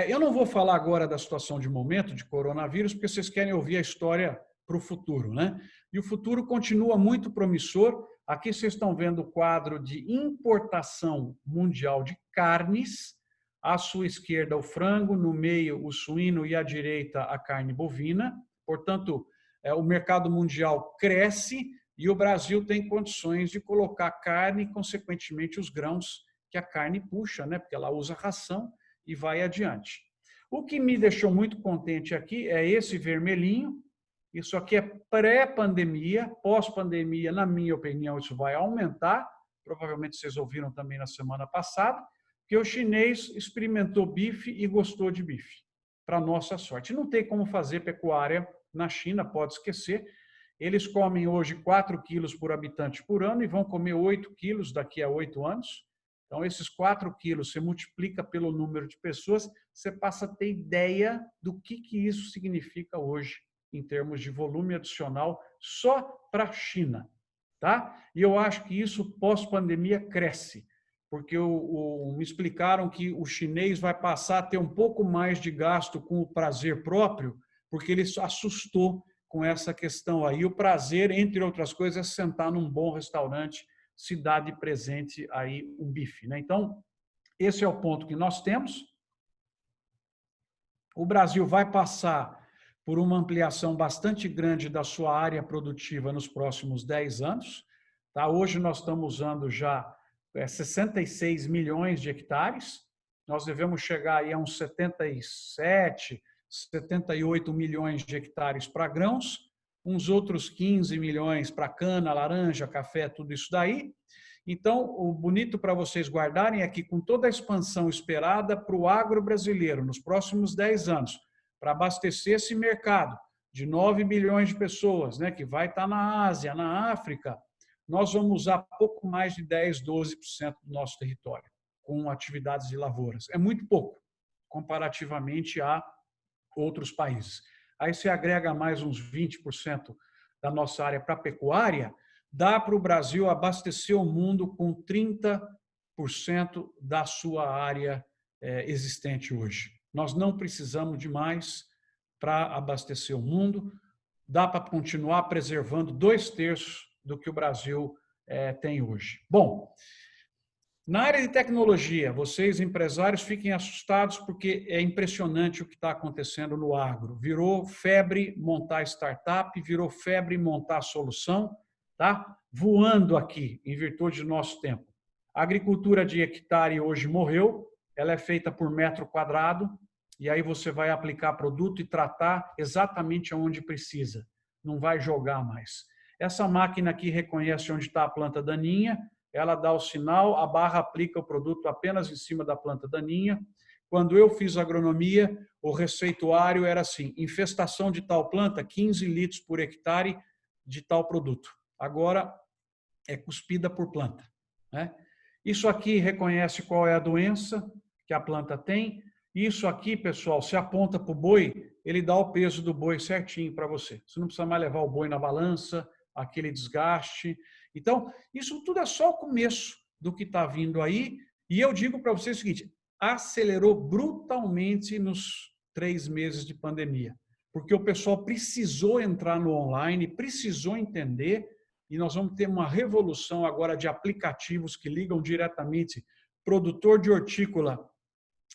S3: Eu não vou falar agora da situação de momento de coronavírus, porque vocês querem ouvir a história para o futuro, né? E o futuro continua muito promissor. Aqui vocês estão vendo o quadro de importação mundial de carnes. À sua esquerda, o frango, no meio, o suíno e à direita, a carne bovina. Portanto, o mercado mundial cresce e o Brasil tem condições de colocar carne e, consequentemente, os grãos que a carne puxa, né? Porque ela usa ração e vai adiante. O que me deixou muito contente aqui é esse vermelhinho. Isso aqui é pré-pandemia, pós-pandemia, na minha opinião, isso vai aumentar. Provavelmente vocês ouviram também na semana passada, que o chinês experimentou bife e gostou de bife. para nossa sorte. Não tem como fazer pecuária na China, pode esquecer. Eles comem hoje 4 quilos por habitante por ano e vão comer 8 quilos daqui a 8 anos. Então, esses 4 quilos, você multiplica pelo número de pessoas, você passa a ter ideia do que isso significa hoje, em termos de volume adicional, só para a China. Tá? E eu acho que isso, pós-pandemia, cresce. Porque me explicaram que o chinês vai passar a ter um pouco mais de gasto com o prazer próprio, porque ele assustou com essa questão aí. O prazer, entre outras coisas, é sentar num bom restaurante, se dar de presente aí um bife, né? Então, esse é o ponto que nós temos. O Brasil vai passar por uma ampliação bastante grande da sua área produtiva nos próximos 10 anos. Tá? Hoje nós estamos usando já 66 milhões de hectares. Nós devemos chegar aí a uns 77, 78 milhões de hectares para grãos, uns outros 15 milhões para cana, laranja, café, tudo isso daí. Então, o bonito para vocês guardarem é que, com toda a expansão esperada para o agro brasileiro nos próximos 10 anos, para abastecer esse mercado de 9 milhões de pessoas, né, que vai estar na Ásia, na África, nós vamos usar pouco mais de 10, 12% do nosso território com atividades de lavouras. É muito pouco, comparativamente a outros países. Aí você agrega mais uns 20% da nossa área para pecuária, dá para o Brasil abastecer o mundo com 30% da sua área existente hoje. Nós não precisamos de mais para abastecer o mundo, dá para continuar preservando 2/3 do que o Brasil tem hoje. Bom, na área de tecnologia, vocês, empresários, fiquem assustados porque é impressionante o que está acontecendo no agro. Virou febre montar startup, virou febre montar solução, tá? Voando aqui, em virtude do nosso tempo. A agricultura de hectare hoje morreu, ela é feita por metro quadrado, e aí você vai aplicar produto e tratar exatamente onde precisa, não vai jogar mais. Essa máquina aqui reconhece onde está a planta daninha, ela dá o sinal, a barra aplica o produto apenas em cima da planta daninha. Quando eu fiz agronomia, o receituário era assim, infestação de tal planta, 15 litros por hectare de tal produto. Agora é cuspida por planta, né? Isso aqui reconhece qual é a doença que a planta tem. Isso aqui, pessoal, se aponta para o boi, ele dá o peso do boi certinho para você. Você não precisa mais levar o boi na balança, aquele desgaste. Então, isso tudo é só o começo do que está vindo aí. E eu digo para vocês o seguinte, acelerou brutalmente nos 3 meses de pandemia, porque o pessoal precisou entrar no online, precisou entender, e nós vamos ter uma revolução agora de aplicativos que ligam diretamente produtor de hortícola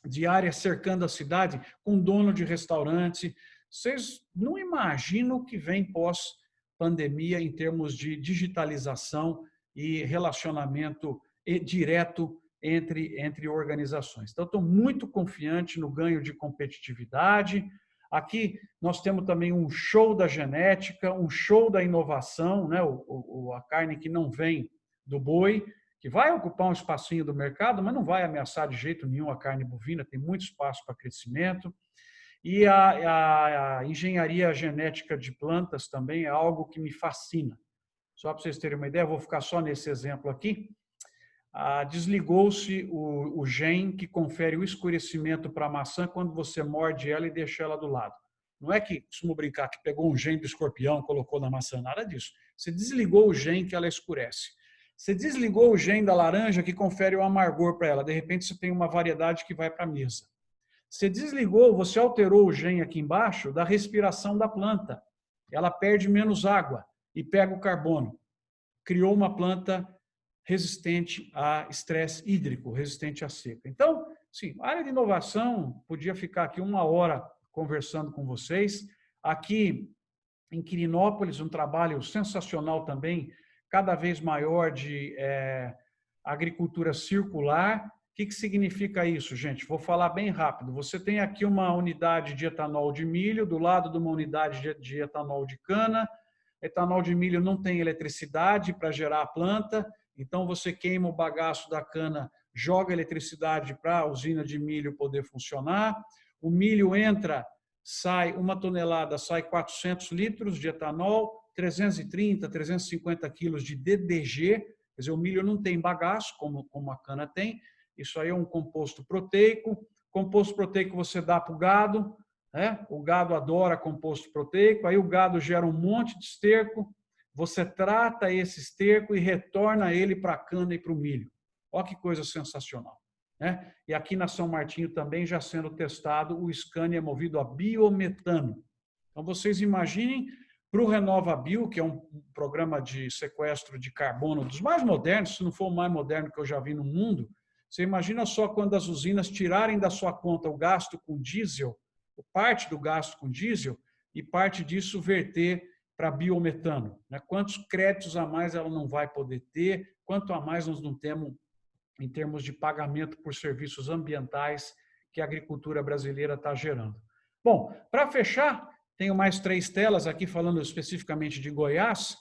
S3: de área cercando a cidade com dono de restaurante. Vocês não imaginam o que vem pós-pandemia em termos de digitalização e relacionamento direto entre organizações. Então, estou muito confiante no ganho de competitividade. Aqui nós temos também um show da genética, um show da inovação, né? A carne que não vem do boi, que vai ocupar um espacinho do mercado, mas não vai ameaçar de jeito nenhum a carne bovina, tem muito espaço para crescimento. E a engenharia genética de plantas também é algo que me fascina. Só para vocês terem uma ideia, vou ficar só nesse exemplo aqui. Desligou-se o gene que confere o escurecimento para a maçã quando você morde ela e deixa ela do lado. Não é que, costumo brincar, que pegou um gene do escorpião, colocou na maçã, nada disso. Você desligou o gene que ela escurece. Você desligou o gene da laranja que confere o amargor para ela. De repente, você tem uma variedade que vai para a mesa. Você desligou, você alterou o gene aqui embaixo da respiração da planta. Ela perde menos água e pega o carbono. Criou uma planta resistente a estresse hídrico, resistente à seca. Então, sim, a área de inovação, podia ficar aqui 1 hora conversando com vocês. Aqui em Quirinópolis, um trabalho sensacional também, cada vez maior de agricultura circular. O que significa isso, gente? Vou falar bem rápido. Você tem aqui uma unidade de etanol de milho, do lado de uma unidade de etanol de cana. Etanol de milho não tem eletricidade para gerar a planta, então você queima o bagaço da cana, joga eletricidade para a usina de milho poder funcionar. O milho entra, sai 1 tonelada, sai 400 litros de etanol, 330, 350 quilos de DDG, quer dizer, o milho não tem bagaço, como a cana tem. Isso aí é um composto proteico. Composto proteico você dá para o gado, né? O gado adora composto proteico, aí o gado gera um monte de esterco, você trata esse esterco e retorna ele para a cana e para o milho. Olha que coisa sensacional, né? E aqui na São Martinho também já sendo testado o Scania movido a biometano. Então vocês imaginem, para o RenovaBio, que é um programa de sequestro de carbono dos mais modernos, se não for o mais moderno que eu já vi no mundo, você imagina só quando as usinas tirarem da sua conta o gasto com diesel, parte do gasto com diesel, e parte disso verter para biometano, né? Quantos créditos a mais ela não vai poder ter, quanto a mais nós não temos em termos de pagamento por serviços ambientais que a agricultura brasileira está gerando. Bom, para fechar, tenho mais 3 telas aqui falando especificamente de Goiás.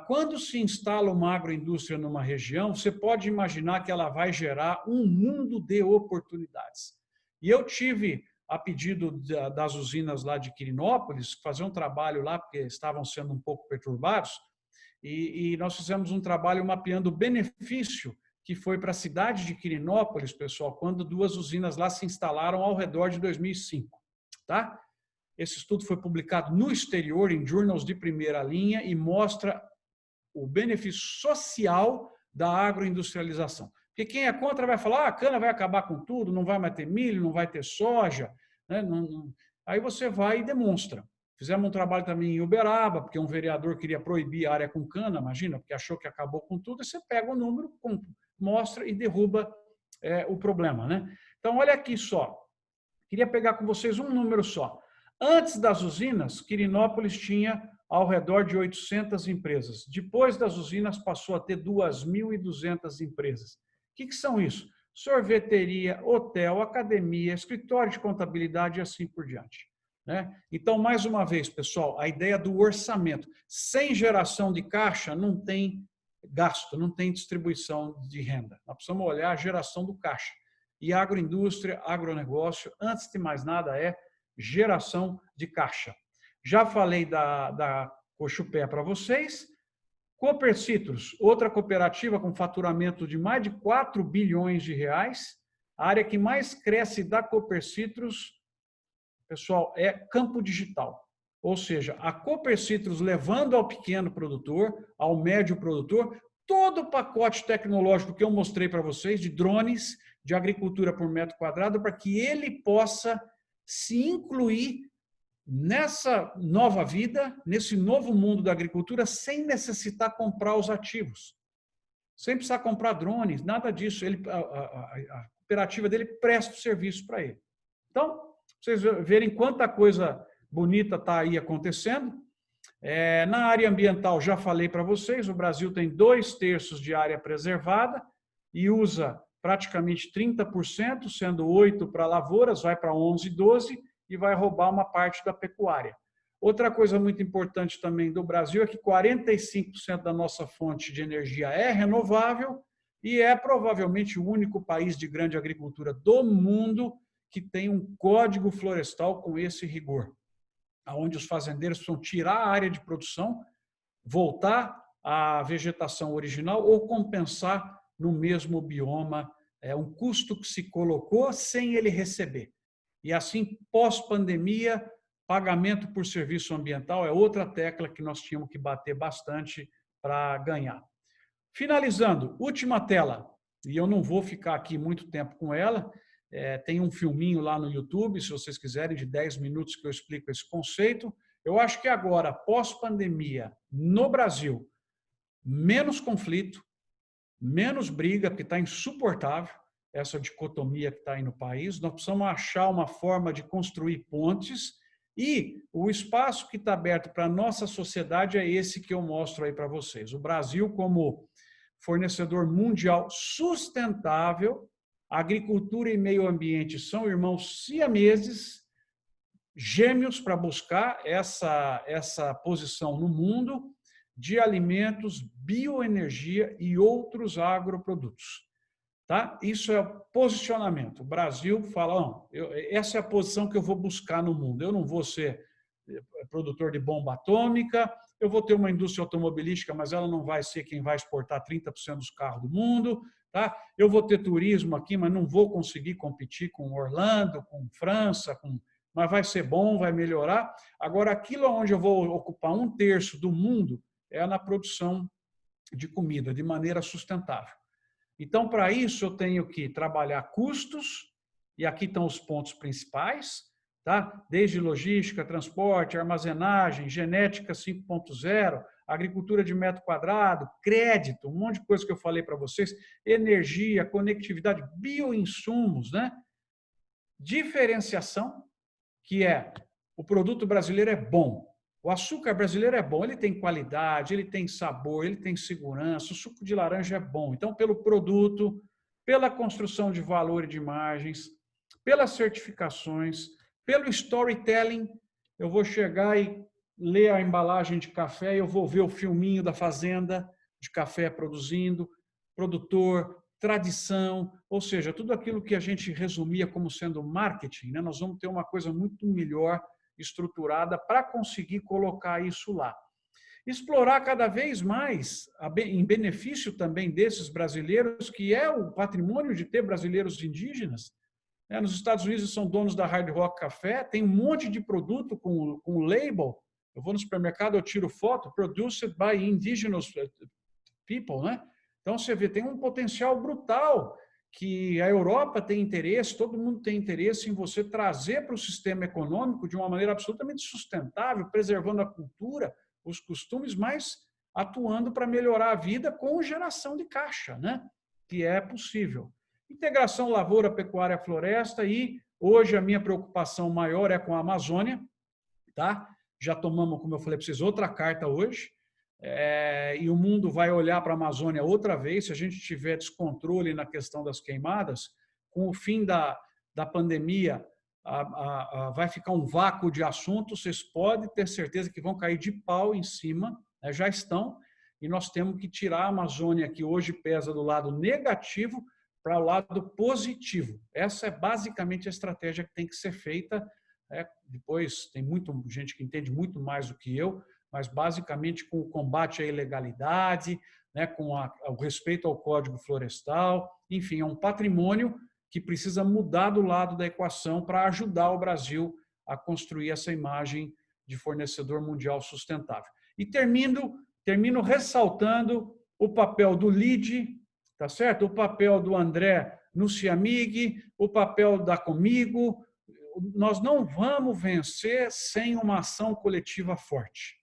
S3: Quando se instala uma agroindústria numa região, você pode imaginar que ela vai gerar um mundo de oportunidades. E eu tive, a pedido das usinas lá de Quirinópolis, fazer um trabalho lá, porque estavam sendo um pouco perturbados, e nós fizemos um trabalho mapeando o benefício que foi para a cidade de Quirinópolis, pessoal, quando 2 usinas lá se instalaram ao redor de 2005. Tá? Esse estudo foi publicado no exterior, em journals de primeira linha, e mostra o benefício social da agroindustrialização. Porque quem é contra vai falar, a cana vai acabar com tudo, não vai mais ter milho, não vai ter soja. Né? Aí você vai e demonstra. Fizemos um trabalho também em Uberaba, porque um vereador queria proibir a área com cana, imagina, porque achou que acabou com tudo, e você pega o número, mostra e derruba o problema. Né? Então, olha aqui só. Queria pegar com vocês um número só. Antes das usinas, Quirinópolis tinha ao redor de 800 empresas. Depois das usinas, passou a ter 2.200 empresas. O que são isso? Sorveteria, hotel, academia, escritório de contabilidade e assim por diante. Né? Então, mais uma vez, pessoal, a ideia do orçamento. Sem geração de caixa, não tem gasto, não tem distribuição de renda. Nós precisamos olhar a geração do caixa. E agroindústria, agronegócio, antes de mais nada, é geração de caixa. Já falei da Cochupé para vocês. Cooper Citrus, outra cooperativa com faturamento de mais de 4 bilhões de reais. A área que mais cresce da Cooper Citrus, pessoal, é campo digital. Ou seja, a Cooper Citrus levando ao pequeno produtor, ao médio produtor, todo o pacote tecnológico que eu mostrei para vocês, de drones, de agricultura por metro quadrado, para que ele possa se incluir nessa nova vida, nesse novo mundo da agricultura, sem necessitar comprar os ativos. Sem precisar comprar drones, nada disso. A cooperativa dele presta o serviço para ele. Então, vocês verem quanta coisa bonita está aí acontecendo. Na área ambiental, já falei para vocês, o Brasil tem 2/3 de área preservada e usa praticamente 30%, sendo 8% para lavouras, vai para 11, 12%, e vai roubar uma parte da pecuária. Outra coisa muito importante também do Brasil é que 45% da nossa fonte de energia é renovável e é provavelmente o único país de grande agricultura do mundo que tem um código florestal com esse rigor, onde os fazendeiros precisam tirar a área de produção, voltar à vegetação original ou compensar no mesmo bioma um custo que se colocou sem ele receber. E assim, pós-pandemia, pagamento por serviço ambiental é outra tecla que nós tínhamos que bater bastante para ganhar. Finalizando, última tela, e eu não vou ficar aqui muito tempo com ela, tem um filminho lá no YouTube, se vocês quiserem, de 10 minutos que eu explico esse conceito. Eu acho que agora, pós-pandemia, no Brasil, menos conflito, menos briga, porque está insuportável, essa dicotomia que está aí no país. Nós precisamos achar uma forma de construir pontes e o espaço que está aberto para a nossa sociedade é esse que eu mostro aí para vocês. O Brasil, como fornecedor mundial sustentável, agricultura e meio ambiente são irmãos siameses, gêmeos para buscar essa posição no mundo de alimentos, bioenergia e outros agroprodutos. Tá? Isso é posicionamento. O Brasil fala, não, essa é a posição que eu vou buscar no mundo. Eu não vou ser produtor de bomba atômica, eu vou ter uma indústria automobilística, mas ela não vai ser quem vai exportar 30% dos carros do mundo. Tá? Eu vou ter turismo aqui, mas não vou conseguir competir com Orlando, com França, mas vai ser bom, vai melhorar. Agora, aquilo onde eu vou ocupar 1/3 do mundo é na produção de comida, de maneira sustentável. Então, para isso, eu tenho que trabalhar custos, e aqui estão os pontos principais, tá? Desde logística, transporte, armazenagem, genética 5.0, agricultura de metro quadrado, crédito, um monte de coisa que eu falei para vocês, energia, conectividade, bioinsumos, né? Diferenciação, que é o produto brasileiro é bom. O açúcar brasileiro é bom, ele tem qualidade, ele tem sabor, ele tem segurança, o suco de laranja é bom. Então, pelo produto, pela construção de valor e de margens, pelas certificações, pelo storytelling, eu vou chegar e ler a embalagem de café, eu vou ver o filminho da fazenda de café produzindo, produtor, tradição, ou seja, tudo aquilo que a gente resumia como sendo marketing, né? Nós vamos ter uma coisa muito melhor estruturada para conseguir colocar isso lá. Explorar cada vez mais, em benefício também desses brasileiros, que é o patrimônio de ter brasileiros indígenas. Nos Estados Unidos são donos da Hard Rock Café, tem um monte de produto com label. Eu vou no supermercado, eu tiro foto, produced by indigenous people, né? Então, você vê, tem um potencial brutal que a Europa tem interesse, todo mundo tem interesse em você trazer para o sistema econômico de uma maneira absolutamente sustentável, preservando a cultura, os costumes, mas atuando para melhorar a vida com geração de caixa, né? Que é possível. Integração lavoura, pecuária, floresta e hoje a minha preocupação maior é com a Amazônia, tá? Já tomamos, como eu falei para vocês, outra carta hoje. E o mundo vai olhar para a Amazônia outra vez, se a gente tiver descontrole na questão das queimadas, com o fim da pandemia, vai ficar um vácuo de assuntos, vocês podem ter certeza que vão cair de pau em cima, né, já estão, e nós temos que tirar a Amazônia, que hoje pesa do lado negativo, para o lado positivo. Essa é basicamente a estratégia que tem que ser feita. Depois, tem muita gente que entende muito mais do que eu, mas basicamente com o combate à ilegalidade, né, com o respeito ao Código Florestal, enfim, é um patrimônio que precisa mudar do lado da equação para ajudar o Brasil a construir essa imagem de fornecedor mundial sustentável. E termino ressaltando o papel do LIDE, tá certo? O papel do André no Ciamig, o papel da Comigo. Nós não vamos vencer sem uma ação coletiva forte.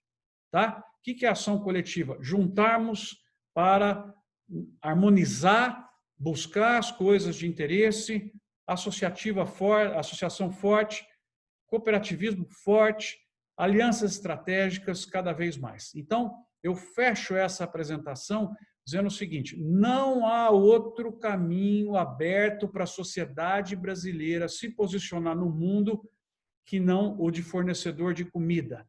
S3: Tá? O que é ação coletiva? Juntarmos para harmonizar, buscar as coisas de interesse, associação forte, cooperativismo forte, alianças estratégicas cada vez mais. Então, eu fecho essa apresentação dizendo o seguinte: não há outro caminho aberto para a sociedade brasileira se posicionar no mundo que não o de fornecedor de comida.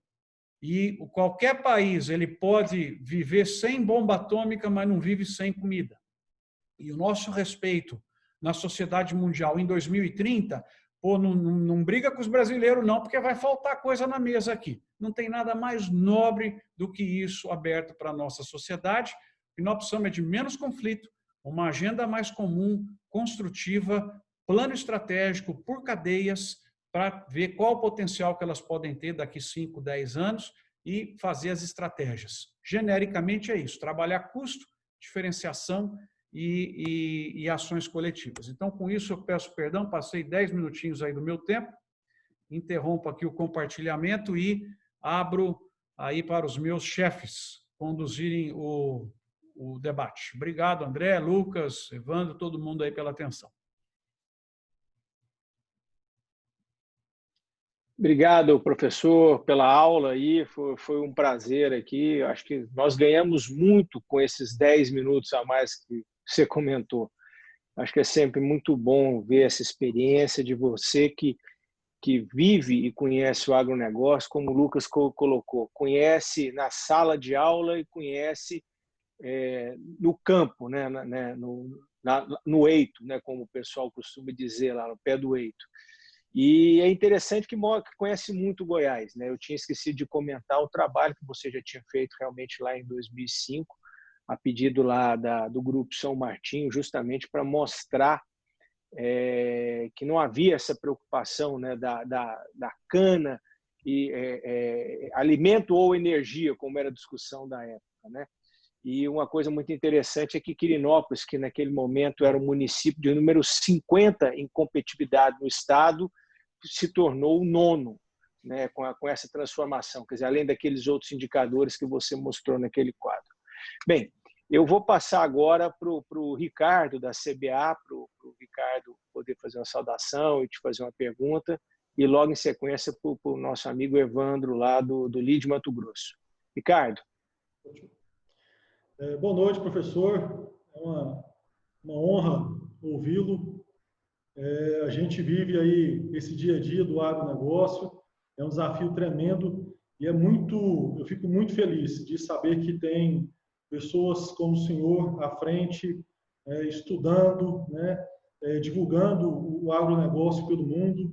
S3: E qualquer país ele pode viver sem bomba atômica, mas não vive sem comida. E o nosso respeito na sociedade mundial em 2030, não briga com os brasileiros não, porque vai faltar coisa na mesa aqui. Não tem nada mais nobre do que isso aberto para a nossa sociedade. E nós precisamos de menos conflito, uma agenda mais comum, construtiva, plano estratégico por cadeias, para ver qual o potencial que elas podem ter daqui 5, 10 anos e fazer as estratégias. Genericamente é isso, trabalhar custo, diferenciação e ações coletivas. Então, com isso, eu peço perdão, passei 10 minutinhos aí do meu tempo, interrompo aqui o compartilhamento e abro aí para os meus chefes conduzirem o debate. Obrigado, André, Lucas, Evandro, todo mundo aí pela atenção.
S1: Obrigado, professor, pela aula aí. Foi um prazer aqui. Acho que nós ganhamos muito com esses 10 minutos a mais que você comentou. Acho que é sempre muito bom ver essa experiência de você que vive e conhece o agronegócio, como o Lucas colocou, conhece na sala de aula e conhece no campo, né? no eito, né, como o pessoal costuma dizer lá, no pé do eito. E é interessante que conhece muito Goiás, né? Eu tinha esquecido de comentar o trabalho que você já tinha feito realmente lá em 2005, a pedido lá do Grupo São Martinho, justamente para mostrar que não havia essa preocupação, né, da cana e alimento ou energia, como era a discussão da época, né? E uma coisa muito interessante é que Quirinópolis, que naquele momento era o município de número 50 em competitividade no estado, se tornou o nono, né, com essa transformação, quer dizer, além daqueles outros indicadores que você mostrou naquele quadro. Bem, eu vou passar agora para o Ricardo, da CBA, para o Ricardo poder fazer uma saudação e te fazer uma pergunta, e logo em sequência para o nosso amigo Evandro, lá do LID Mato Grosso. Ricardo.
S4: Boa noite, professor. É uma honra ouvi-lo. A gente vive aí esse dia a dia do agronegócio, é um desafio tremendo e eu fico muito feliz de saber que tem pessoas como o senhor à frente, estudando, né, divulgando o agronegócio pelo mundo.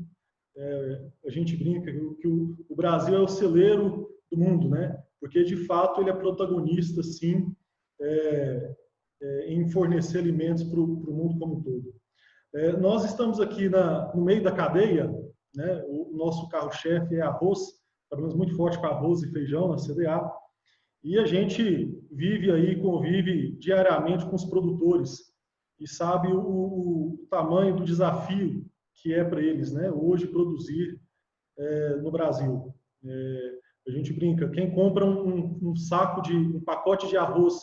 S4: A gente brinca que o Brasil é o celeiro do mundo, né? Porque de fato ele é protagonista, sim, em fornecer alimentos para o mundo como um todo. Nós estamos aqui no meio da cadeia, né? O nosso carro-chefe é arroz, trabalhamos muito forte com arroz e feijão na CDA, e a gente convive diariamente com os produtores e sabe o tamanho do desafio que é para eles, né? Hoje produzir no Brasil. A gente brinca, quem compra um pacote de arroz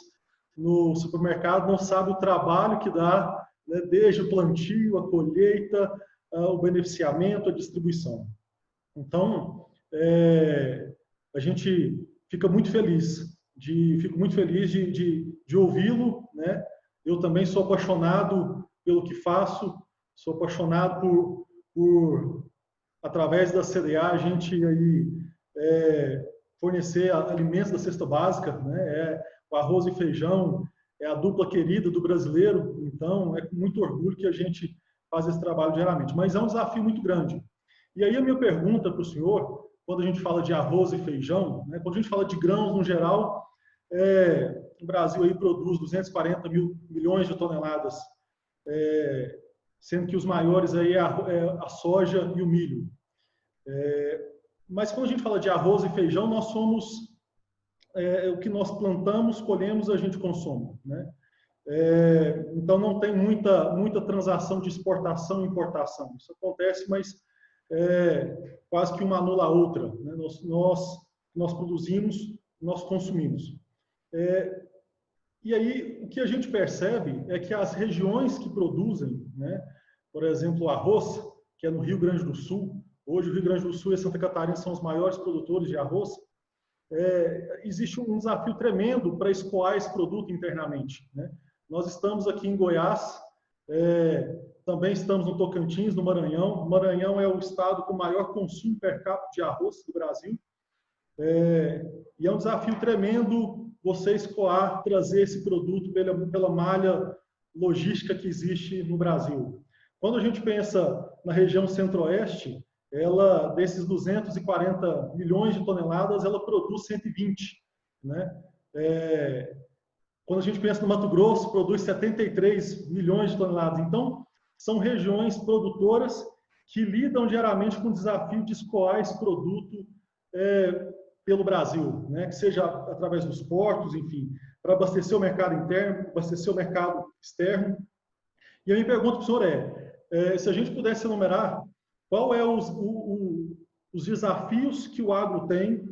S4: no supermercado não sabe o trabalho que dá, né, desde o plantio, a colheita, o beneficiamento, a distribuição. Então, a gente fica muito feliz de ouvi-lo, né? Eu também sou apaixonado pelo que faço, sou apaixonado através da CDA, a gente aí fornecer alimentos da cesta básica, né? O arroz e feijão é a dupla querida do brasileiro, então é com muito orgulho que a gente faz esse trabalho diariamente. Mas é um desafio muito grande. E aí a minha pergunta para o senhor, quando a gente fala de arroz e feijão, né, quando a gente fala de grãos no geral, o Brasil aí produz 240 milhões de toneladas, sendo que os maiores aí é a soja e o milho. Mas quando a gente fala de arroz e feijão, nós somos o que nós plantamos, colhemos, a gente consome, né? Então não tem muita transação de exportação e importação. Isso acontece, mas quase que uma anula a outra, né? Nós produzimos, nós consumimos. E aí o que a gente percebe é que as regiões que produzem, né, por exemplo, o arroz, que é no Rio Grande do Sul, hoje o Rio Grande do Sul e Santa Catarina são os maiores produtores de arroz, existe um desafio tremendo para escoar esse produto internamente, né? Nós estamos aqui em Goiás, também estamos no Tocantins, no Maranhão. O Maranhão é o estado com maior consumo per capita de arroz do Brasil. E é um desafio tremendo você escoar, trazer esse produto pela malha logística que existe no Brasil. Quando a gente pensa na região centro-oeste, desses 240 milhões de toneladas, ela produz 120, né? Quando a gente pensa no Mato Grosso, produz 73 milhões de toneladas. Então, são regiões produtoras que lidam diariamente com o desafio de escoar esse produto pelo Brasil, né? Que seja através dos portos, enfim, para abastecer o mercado interno, abastecer o mercado externo. E a minha pergunta para o senhor se a gente pudesse enumerar qual é os desafios que o agro tem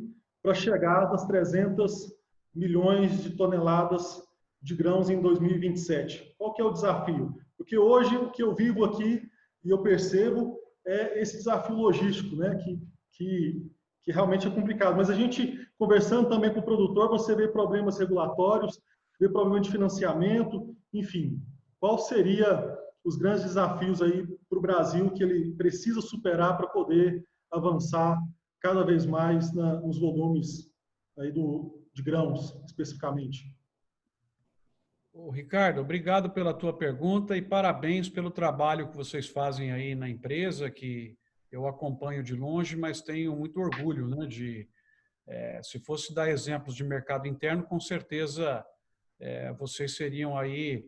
S4: para chegar às 300 milhões de toneladas de grãos em 2027? Qual que é o desafio? Porque hoje o que eu vivo aqui e eu percebo é esse desafio logístico, né? Que realmente é complicado. Mas a gente, conversando também com o produtor, você vê problemas regulatórios, vê problema de financiamento, enfim. Qual seria os grandes desafios aí para o Brasil que ele precisa superar para poder avançar cada vez mais nos volumes aí de grãos, especificamente?
S3: Ricardo, obrigado pela tua pergunta e parabéns pelo trabalho que vocês fazem aí na empresa, que eu acompanho de longe, mas tenho muito orgulho, né, se fosse dar exemplos de mercado interno, com certeza vocês seriam aí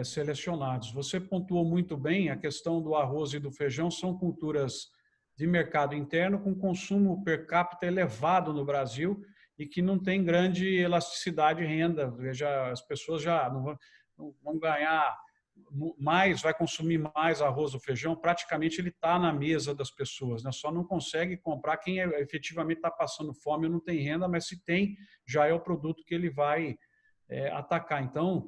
S3: selecionados. Você pontuou muito bem a questão do arroz e do feijão, são culturas de mercado interno com consumo per capita elevado no Brasil e que não tem grande elasticidade de renda. Veja, as pessoas já não vão ganhar mais, vai consumir mais arroz ou feijão, praticamente ele está na mesa das pessoas, né? Só não consegue comprar quem efetivamente está passando fome ou não tem renda, mas se tem, já é o produto que ele vai atacar. Então,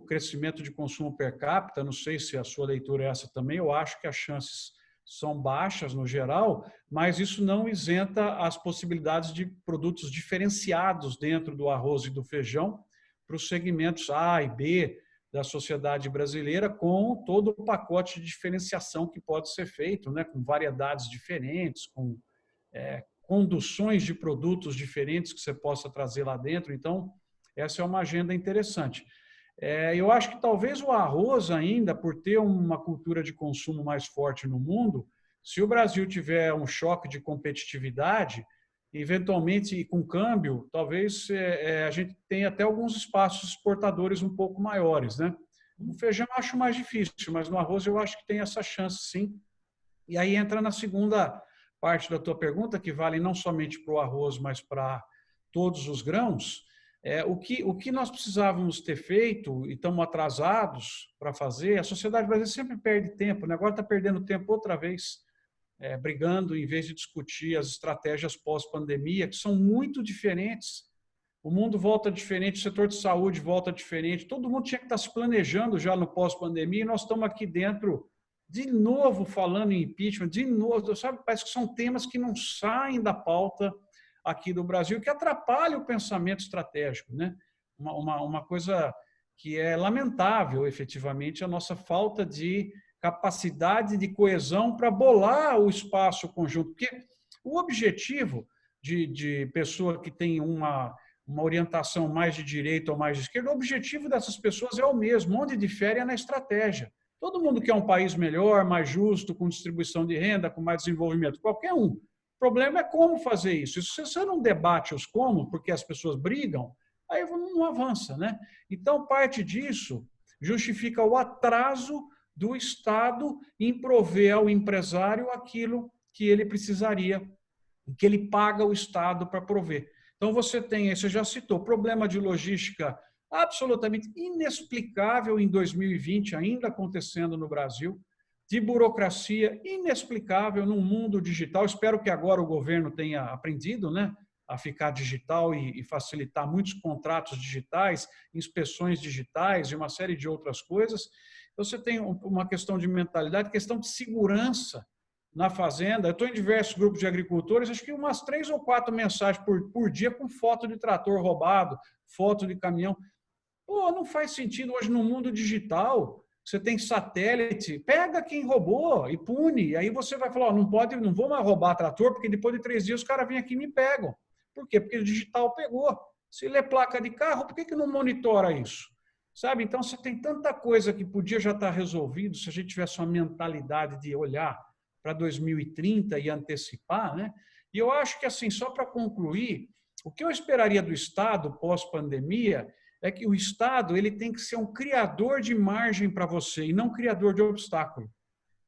S3: crescimento de consumo per capita, não sei se a sua leitura é essa também, eu acho que as chances são baixas no geral, mas isso não isenta as possibilidades de produtos diferenciados dentro do arroz e do feijão para os segmentos A e B da sociedade brasileira, com todo o pacote de diferenciação que pode ser feito, né, com variedades diferentes, com conduções de produtos diferentes que você possa trazer lá dentro. Então, essa é uma agenda interessante. Eu acho que talvez o arroz ainda, por ter uma cultura de consumo mais forte no mundo, se o Brasil tiver um choque de competitividade, eventualmente com câmbio, talvez a gente tenha até alguns espaços exportadores um pouco maiores, né? No feijão eu acho mais difícil, mas no arroz eu acho que tem essa chance sim. E aí entra na segunda parte da tua pergunta, que vale não somente para o arroz, mas para todos os grãos. O que nós precisávamos ter feito, e estamos atrasados para fazer, a sociedade brasileira sempre perde tempo, né? Agora está perdendo tempo outra vez, brigando em vez de discutir as estratégias pós-pandemia, que são muito diferentes. O mundo volta diferente, o setor de saúde volta diferente, todo mundo tinha que estar se planejando já no pós-pandemia, e nós estamos aqui dentro, de novo, falando em impeachment, de novo, sabe? Parece que são temas que não saem da pauta aqui do Brasil, que atrapalha o pensamento estratégico, né? Uma coisa que é lamentável, efetivamente, a nossa falta de capacidade de coesão para bolar o espaço conjunto. Porque o objetivo de pessoa que tem uma orientação mais de direita ou mais de esquerda, o objetivo dessas pessoas é o mesmo, onde difere é na estratégia. Todo mundo quer um país melhor, mais justo, com distribuição de renda, com mais desenvolvimento, qualquer um. O problema é como fazer isso. Se você não debate os como, porque as pessoas brigam, aí não avança, né? Então, parte disso justifica o atraso do Estado em prover ao empresário aquilo que ele precisaria, que ele paga o Estado para prover. Então, você já citou, problema de logística absolutamente inexplicável em 2020, ainda acontecendo no Brasil, de burocracia inexplicável num mundo digital. Espero que agora o governo tenha aprendido, né, a ficar digital e facilitar muitos contratos digitais, inspeções digitais e uma série de outras coisas. Você tem uma questão de mentalidade, questão de segurança na fazenda. Eu estou em diversos grupos de agricultores, acho que umas 3 ou 4 mensagens por dia com foto de trator roubado, foto de caminhão. Pô, não faz sentido hoje no mundo digital. Você tem satélite, pega quem roubou e pune. E aí você vai falar, não vou mais roubar trator, porque depois de 3 dias os caras vêm aqui e me pegam. Por quê? Porque o digital pegou. Se lê placa de carro, por que não monitora isso? Sabe? Então, você tem tanta coisa que podia já estar resolvido se a gente tivesse uma mentalidade de olhar para 2030 e antecipar, né? E eu acho que, assim, só para concluir, o que eu esperaria do Estado pós-pandemia é que o Estado ele tem que ser um criador de margem para você e não criador de obstáculo.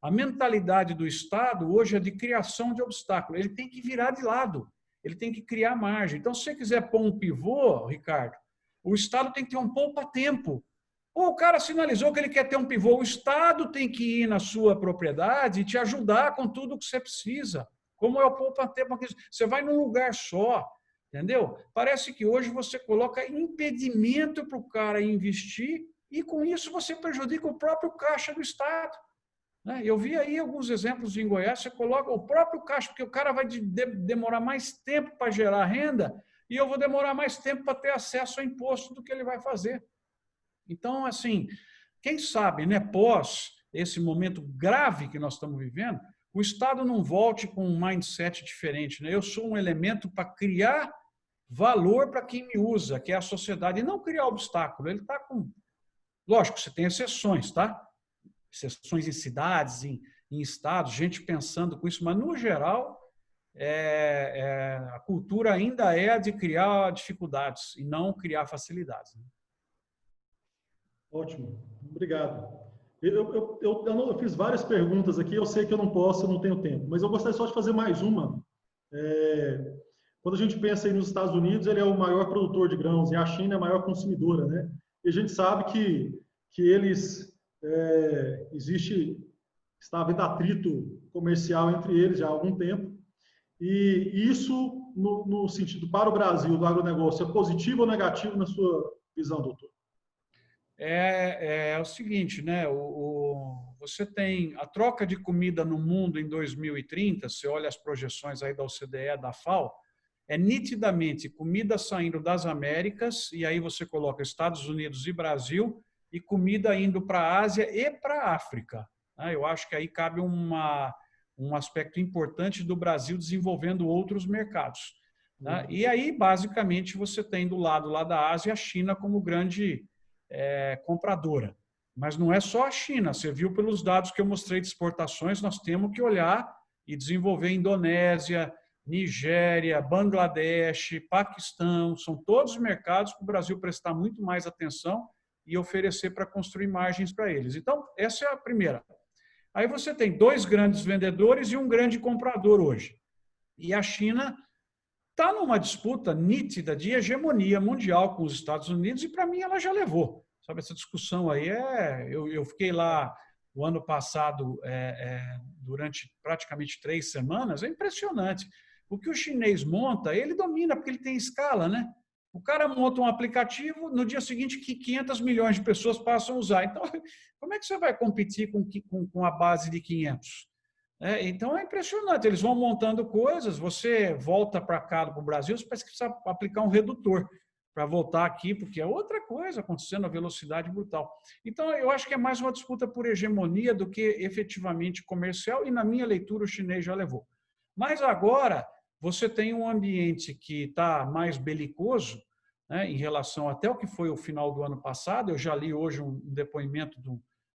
S3: A mentalidade do Estado hoje é de criação de obstáculo. Ele tem que virar de lado, ele tem que criar margem. Então, se você quiser pôr um pivô, Ricardo, o Estado tem que ter um poupa-tempo. O cara sinalizou que ele quer ter um pivô. O Estado tem que ir na sua propriedade e te ajudar com tudo que você precisa. Como é o poupa-tempo? Você vai num lugar só. Entendeu? Parece que hoje você coloca impedimento para o cara investir e, com isso, você prejudica o próprio caixa do Estado. Eu vi aí alguns exemplos em Goiás, você coloca o próprio caixa, porque o cara vai demorar mais tempo para gerar renda e eu vou demorar mais tempo para ter acesso ao imposto do que ele vai fazer. Então, assim, quem sabe, né, pós esse momento grave que nós estamos vivendo, o Estado não volte com um mindset diferente, né? Eu sou um elemento para criar valor para quem me usa, que é a sociedade, e não criar obstáculo. Ele está com... Lógico, você tem exceções, tá? Exceções em cidades, em estados, gente pensando com isso, mas, no geral, a cultura ainda é a de criar dificuldades e não criar facilidades.
S4: Ótimo, obrigado. Eu fiz várias perguntas aqui, eu sei que eu não posso, eu não tenho tempo, mas eu gostaria só de fazer mais uma. Quando a gente pensa aí nos Estados Unidos, ele é o maior produtor de grãos e a China é a maior consumidora, né? E a gente sabe que eles, está havendo atrito comercial entre eles já há algum tempo, e isso, no sentido para o Brasil, do agronegócio, é positivo ou negativo na sua visão, doutor?
S3: É o seguinte, né? Você tem a troca de comida no mundo em 2030, você olha as projeções aí da OCDE, da FAO, é nitidamente comida saindo das Américas, e aí você coloca Estados Unidos e Brasil, e comida indo para a Ásia e para a África. Eu acho que aí cabe um aspecto importante do Brasil desenvolvendo outros mercados. E aí, basicamente, você tem do lado lá da Ásia a China como grande compradora. Mas não é só a China. Você viu pelos dados que eu mostrei de exportações, nós temos que olhar e desenvolver Indonésia, Nigéria, Bangladesh, Paquistão. São todos mercados para o Brasil prestar muito mais atenção e oferecer para construir margens para eles. Então, essa é a primeira. Aí você tem 2 grandes vendedores e um grande comprador hoje. E a China está numa disputa nítida de hegemonia mundial com os Estados Unidos e, para mim, ela já levou. Sabe, essa discussão aí eu fiquei lá o ano passado durante praticamente 3 semanas, é impressionante. O que o chinês monta, ele domina, porque ele tem escala, né? O cara monta um aplicativo, no dia seguinte 500 milhões de pessoas passam a usar. Então, como é que você vai competir com a base de 500? Então, é impressionante. Eles vão montando coisas, você volta para cá, para o Brasil, você parece que precisa aplicar um redutor para voltar aqui, porque é outra coisa acontecendo a velocidade brutal. Então, eu acho que é mais uma disputa por hegemonia do que efetivamente comercial, e na minha leitura o chinês já levou. Mas agora você tem um ambiente que está mais belicoso, né, em relação até o que foi o final do ano passado. Eu já li hoje um depoimento do,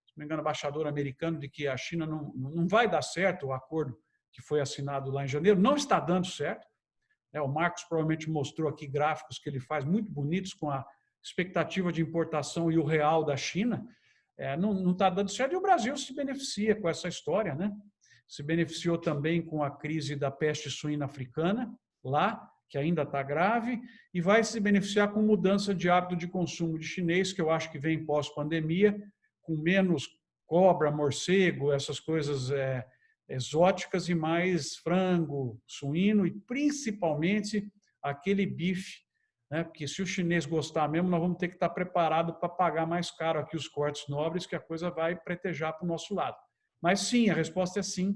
S3: se não me engano, embaixador americano, de que a China não vai dar certo o acordo que foi assinado lá em janeiro. Não está dando certo. O Marcos provavelmente mostrou aqui gráficos que ele faz muito bonitos com a expectativa de importação e o real da China. Não está dando certo, e o Brasil se beneficia com essa história, né? Se beneficiou também com a crise da peste suína africana, lá, que ainda está grave, e vai se beneficiar com mudança de hábito de consumo de chinês, que eu acho que vem pós-pandemia, com menos cobra, morcego, essas coisas exóticas, e mais frango, suíno, e principalmente aquele bife, né? Porque se o chinês gostar mesmo, nós vamos ter que estar preparado para pagar mais caro aqui os cortes nobres, que a coisa vai pretejar para o nosso lado. Mas sim, a resposta é sim.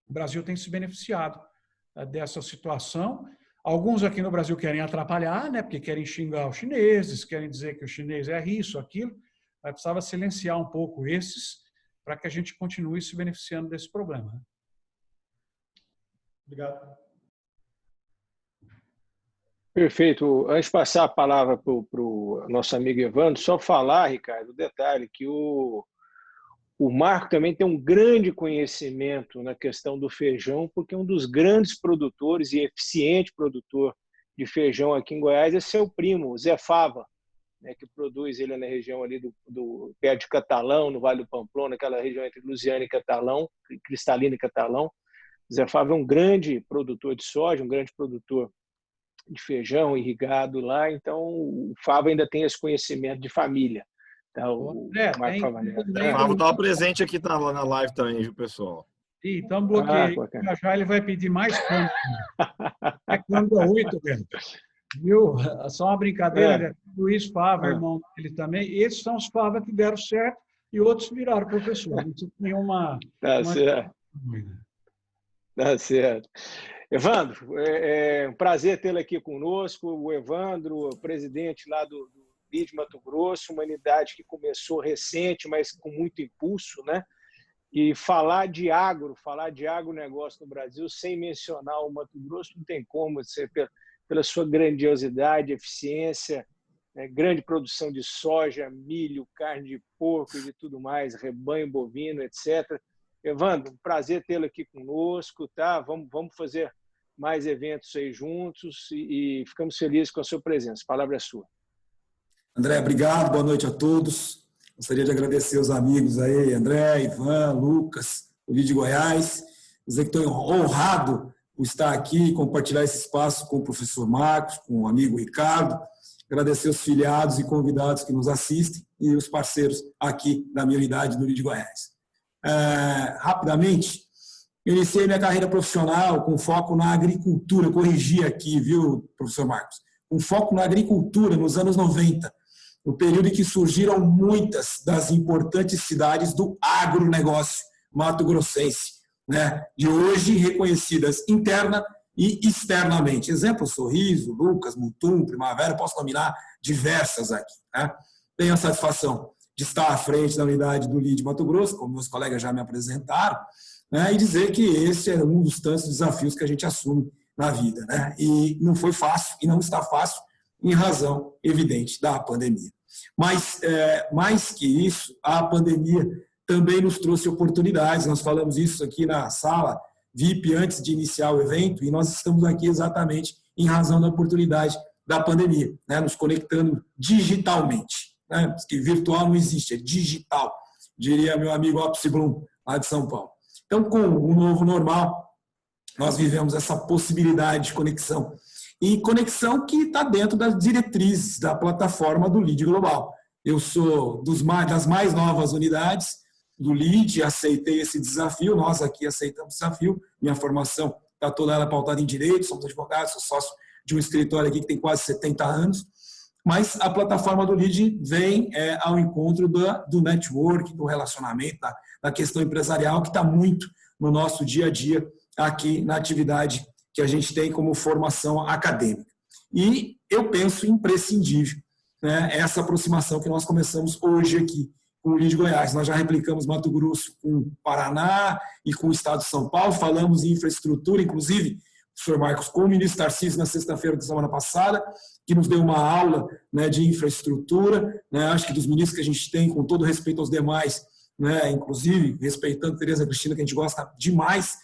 S3: O Brasil tem se beneficiado dessa situação. Alguns aqui no Brasil querem atrapalhar, né? Porque querem xingar os chineses, querem dizer que o chinês é isso, aquilo. Mas precisava silenciar um pouco esses para que a gente continue se beneficiando desse problema.
S4: Obrigado.
S1: Perfeito. Antes de passar a palavra para o nosso amigo Evandro, só falar, Ricardo, o detalhe que o Marco também tem um grande conhecimento na questão do feijão, porque um dos grandes produtores e eficiente produtor de feijão aqui em Goiás é seu primo, o Zé Fava, né, que produz ele na região ali do perto de Catalão, no Vale do Pamplona, naquela região entre Lusiana e Catalão, Cristalina e Catalão. O Zé Fava é um grande produtor de soja, um grande produtor de feijão irrigado lá, então o Fava ainda tem esse conhecimento de família. Então, o Marco Fava Neto.
S2: O Fava estava presente aqui na live também, viu, pessoal?
S3: Então, bloqueei. Já ele vai pedir mais câmbio. É câmbio a 8, velho. Viu? Só uma brincadeira. Luiz Fava, irmão dele também. Esses são os Fava que deram certo e outros viraram professor. Isso tem uma...
S1: Certo. Tá certo. Evandro, é um prazer tê-lo aqui conosco. O Evandro, presidente lá do BID Mato Grosso, uma unidade que começou recente, mas com muito impulso, né? E falar de agronegócio no Brasil, sem mencionar o Mato Grosso, não tem como, pela pela sua grandiosidade, eficiência, grande produção de soja, milho, carne de porco e de tudo mais, rebanho bovino, etc. Evandro, um prazer tê-lo aqui conosco, tá? Vamos fazer mais eventos aí juntos e ficamos felizes com a sua presença. A palavra é sua.
S5: André, obrigado, boa noite a todos. Gostaria de agradecer os amigos aí, André, Ivan, Lucas, o Lídio Goiás. Dizer que estou honrado por estar aqui e compartilhar esse espaço com o professor Marcos, com o amigo Ricardo. Agradecer os filiados e convidados que nos assistem e os parceiros aqui da minha unidade do Lídio Goiás. Rapidamente, eu iniciei minha carreira profissional com foco na agricultura. Corrigi aqui, viu, professor Marcos? Com foco na agricultura nos anos 90, no período em que surgiram muitas das importantes cidades do agronegócio mato-grossense, né? De hoje reconhecidas interna e externamente. Exemplo, Sorriso, Lucas, Mutum, Primavera, posso nominar diversas aqui. Né? Tenho a satisfação de estar à frente da unidade do LID Mato Grosso, como meus colegas já me apresentaram, né? E dizer que esse é um dos tantos desafios que a gente assume na vida. Né? E não foi fácil, e não está fácil, em razão evidente da pandemia. Mas, mais que isso, a pandemia também nos trouxe oportunidades. Nós falamos isso aqui na sala VIP antes de iniciar o evento, e nós estamos aqui exatamente em razão da oportunidade da pandemia, né? Nos conectando digitalmente. Né? Que virtual não existe, é digital, diria meu amigo Opsi Blum, lá de São Paulo. Então, com o novo normal, nós vivemos essa possibilidade de conexão. E conexão que está dentro das diretrizes da plataforma do LID Global. Eu sou das mais novas unidades do LID, aceitei esse desafio, nós aqui aceitamos o desafio, minha formação está toda ela pautada em direito, somos advogados, sou sócio de um escritório aqui que tem quase 70 anos, mas a plataforma do LID vem ao encontro do network, do relacionamento, da questão empresarial, que está muito no nosso dia a dia aqui na atividade que a gente tem como formação acadêmica. E eu penso imprescindível, né, essa aproximação que nós começamos hoje aqui com o LID Goiás. Nós já replicamos Mato Grosso com o Paraná e com o Estado de São Paulo, falamos em infraestrutura, inclusive, professor Marcos, com o ministro Tarcísio na sexta-feira da semana passada, que nos deu uma aula, né, de infraestrutura, né, acho que dos ministros que a gente tem, com todo respeito aos demais, né, inclusive respeitando Tereza Cristina, que a gente gosta demais,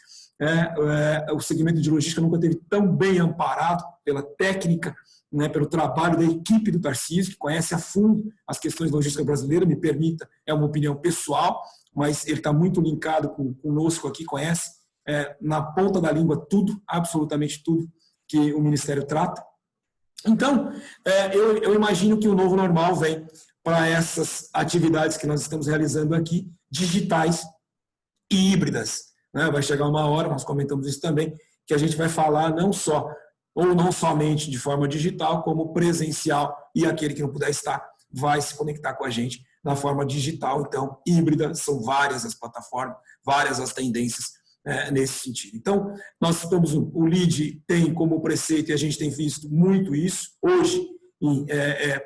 S5: o segmento de logística nunca teve tão bem amparado pela técnica, né, pelo trabalho da equipe do Tarcísio, que conhece a fundo as questões de logística brasileira, me permita, é uma opinião pessoal, mas ele está muito linkado conosco aqui, conhece na ponta da língua tudo, absolutamente tudo que o Ministério trata. Então, eu imagino que o novo normal vem para essas atividades que nós estamos realizando aqui, digitais e híbridas. Né? Vai chegar uma hora, nós comentamos isso também, que a gente vai falar não somente de forma digital, como presencial, e aquele que não puder estar vai se conectar com a gente na forma digital. Então, híbrida, são várias as plataformas, várias as tendências nesse sentido. Então, nós estamos, o LID tem como preceito, e a gente tem visto muito isso, hoje,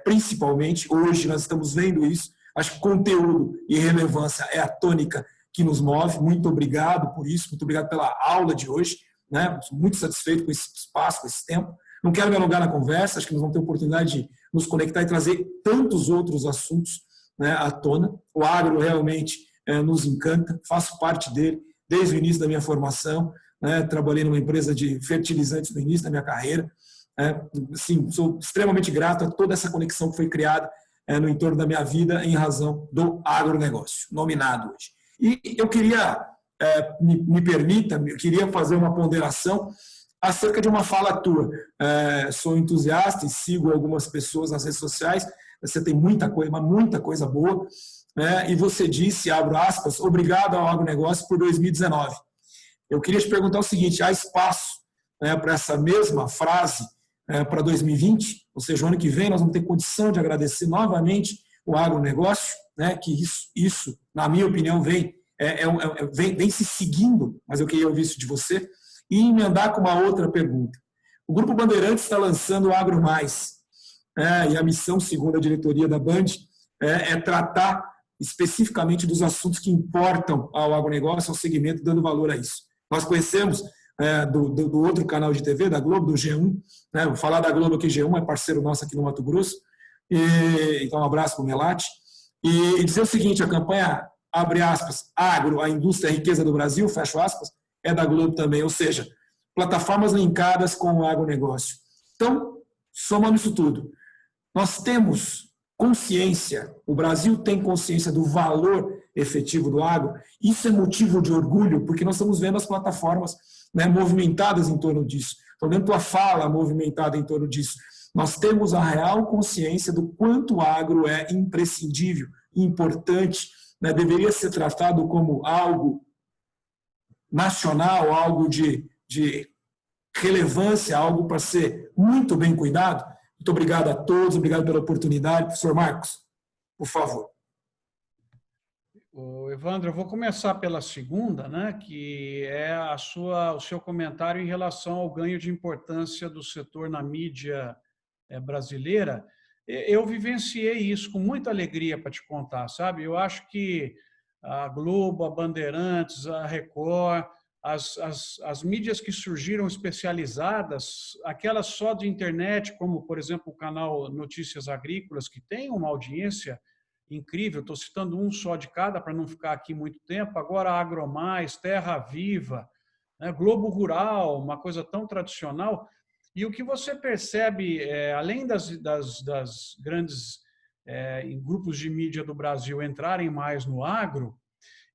S5: principalmente, hoje nós estamos vendo isso, acho que conteúdo e relevância é a tônica que nos move. Muito obrigado por isso, muito obrigado pela aula de hoje, né? Estou muito satisfeito com esse espaço, com esse tempo. Não quero me alongar na conversa, acho que nós vamos ter oportunidade de nos conectar e trazer tantos outros assuntos, né, à tona. O agro realmente nos encanta, faço parte dele desde o início da minha formação, né? Trabalhei numa empresa de fertilizantes no início da minha carreira. Assim, sou extremamente grato a toda essa conexão que foi criada no entorno da minha vida em razão do agronegócio, nominado hoje. E eu queria, me permita, eu queria fazer uma ponderação acerca de uma fala tua. Sou entusiasta e sigo algumas pessoas nas redes sociais, você tem muita coisa boa, né? E você disse, abro aspas, obrigado ao agronegócio por 2019. Eu queria te perguntar o seguinte, há espaço, né, para essa mesma frase para 2020? Ou seja, o ano que vem nós vamos ter condição de agradecer novamente o agronegócio, né, que isso, na minha opinião, vem se seguindo, mas eu queria ouvir isso de você, e emendar com uma outra pergunta. O Grupo Bandeirantes está lançando o Agro Mais, e a missão, segundo a diretoria da Band, é tratar especificamente dos assuntos que importam ao agronegócio, ao segmento, dando valor a isso. Nós conhecemos do outro canal de TV, da Globo, do G1. Né? Vou falar da Globo aqui, G1 é parceiro nosso aqui no Mato Grosso. Então, um abraço para o Melati. E dizer o seguinte, a campanha, abre aspas, agro, a indústria e a riqueza do Brasil, fecho aspas, é da Globo também, ou seja, plataformas linkadas com o agronegócio. Então, somando isso tudo, nós temos consciência, o Brasil tem consciência do valor efetivo do agro, isso é motivo de orgulho, porque nós estamos vendo as plataformas, né, movimentadas em torno disso, estou vendo tua fala movimentada em torno disso. Nós temos a real consciência do quanto o agro é imprescindível, importante, né, deveria ser tratado como algo nacional, algo de relevância, algo para ser muito bem cuidado. Muito obrigado a todos, obrigado pela oportunidade. Professor Marcos, por favor.
S3: Evandro, eu vou começar pela segunda, né, que é o seu comentário em relação ao ganho de importância do setor na mídia brasileira. Eu vivenciei isso com muita alegria para te contar, sabe? Eu acho que a Globo, a Bandeirantes, a Record, as mídias que surgiram especializadas, aquelas só de internet, como, por exemplo, o canal Notícias Agrícolas, que tem uma audiência incrível, estou citando um só de cada para não ficar aqui muito tempo, agora AgroMais, Terra Viva, né, Globo Rural, uma coisa tão tradicional. E o que você percebe, além das grandes grupos de mídia do Brasil entrarem mais no agro,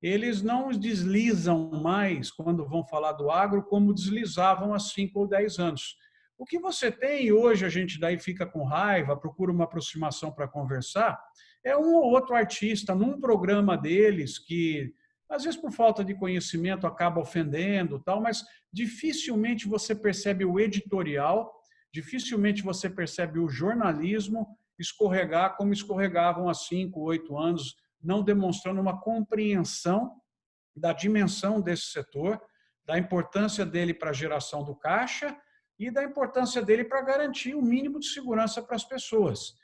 S3: eles não deslizam mais, quando vão falar do agro, como deslizavam há 5 ou 10 anos. O que você tem, e hoje a gente daí fica com raiva, procura uma aproximação para conversar, é um ou outro artista num programa deles que, às vezes por falta de conhecimento, acaba ofendendo, tal, mas dificilmente você percebe o editorial, dificilmente você percebe o jornalismo escorregar como escorregavam há 5, 8 anos, não demonstrando uma compreensão da dimensão desse setor, da importância dele para a geração do caixa e da importância dele para garantir o mínimo de segurança para as pessoas.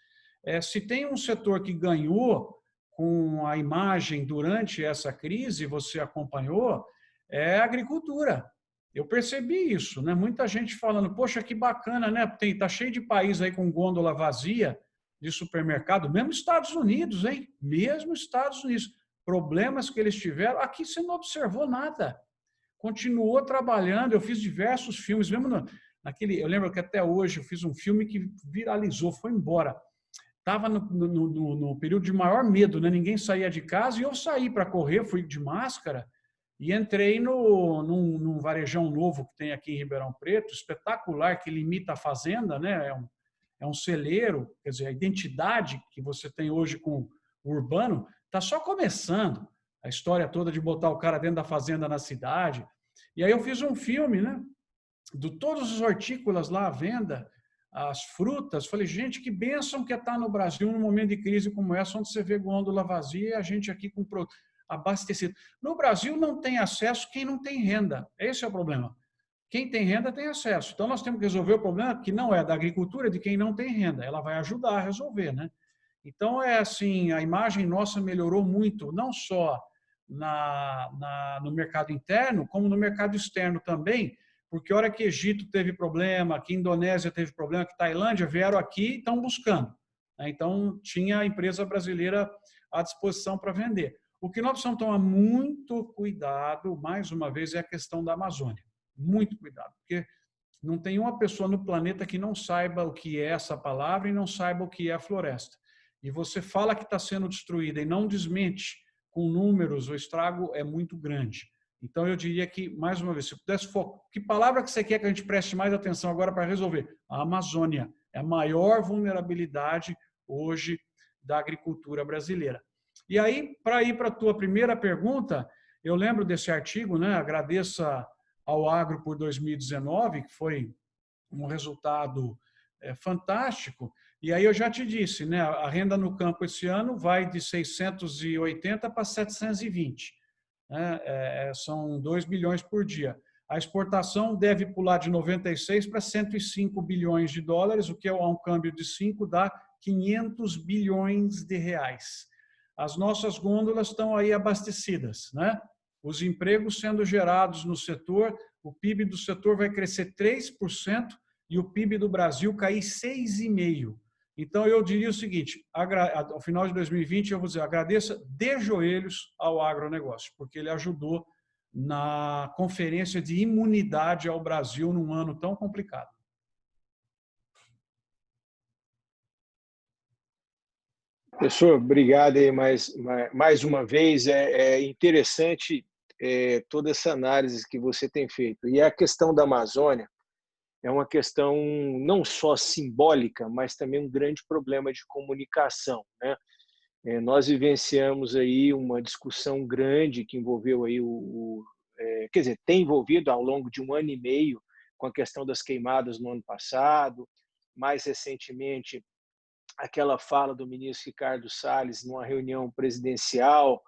S3: Se tem um setor que ganhou com a imagem durante essa crise, você acompanhou, é a agricultura. Eu percebi isso, né? Muita gente falando, poxa, que bacana, né? Tá cheio de país aí com gôndola vazia de supermercado, mesmo Estados Unidos, hein? Mesmo Estados Unidos. Problemas que eles tiveram, aqui você não observou nada. Continuou trabalhando, eu fiz diversos filmes, mesmo eu lembro que até hoje eu fiz um filme que viralizou, foi embora. Estava no período de maior medo, né? Ninguém saía de casa e eu saí para correr, fui de máscara e entrei num varejão novo que tem aqui em Ribeirão Preto, espetacular, que limita a fazenda, né? É um celeiro, quer dizer, a identidade que você tem hoje com o urbano está só começando. A história toda de botar o cara dentro da fazenda na cidade. E aí eu fiz um filme, né? De todos os hortícolas lá à venda, as frutas. Falei, gente, que bênção que é estar no Brasil num momento de crise como essa, onde você vê gôndola vazia e a gente aqui com abastecido. No Brasil não tem acesso quem não tem renda. Esse é o problema. Quem tem renda tem acesso. Então nós temos que resolver o problema que não é da agricultura, de quem não tem renda. Ela vai ajudar a resolver, né? Então é assim, a imagem nossa melhorou muito, não só no mercado interno, como no mercado externo também. Porque a hora que Egito teve problema, que Indonésia teve problema, que Tailândia vieram aqui e estão buscando. Então, tinha a empresa brasileira à disposição para vender. O que nós precisamos tomar muito cuidado, mais uma vez, é a questão da Amazônia. Muito cuidado, porque não tem uma pessoa no planeta que não saiba o que é essa palavra e não saiba o que é a floresta. E você fala que está sendo destruída e não desmente com números, o estrago é muito grande. Então, eu diria que, mais uma vez, se pudesse focar, que palavra que você quer que a gente preste mais atenção agora para resolver? A Amazônia é a maior vulnerabilidade hoje da agricultura brasileira. E aí, para ir para a tua primeira pergunta, eu lembro desse artigo, né? Agradeça ao Agro por 2019, que foi um resultado fantástico. E aí eu já te disse, né? A renda no campo esse ano vai de 680 para 720. São 2 bilhões por dia. A exportação deve pular de 96 para 105 bilhões de dólares, o que é um câmbio de 5 dá 500 bilhões de reais. As nossas gôndolas estão aí abastecidas, né? os empregos sendo gerados no setor, o PIB do setor vai crescer 3% e o PIB do Brasil cair 6,5%. Então, eu diria o seguinte, ao final de 2020, eu vou dizer, agradeça de joelhos ao agronegócio, porque ele ajudou na conferência de imunidade ao Brasil num ano tão complicado.
S1: Professor, obrigado aí mais uma vez. É interessante toda essa análise que você tem feito. E a questão da Amazônia é uma questão não só simbólica, mas também um grande problema de comunicação, né? Nós vivenciamos aí uma discussão grande que envolveu aí quer dizer, tem envolvido ao longo de 1 ano e meio com a questão das queimadas no ano passado, mais recentemente aquela fala do ministro Ricardo Salles numa reunião presidencial,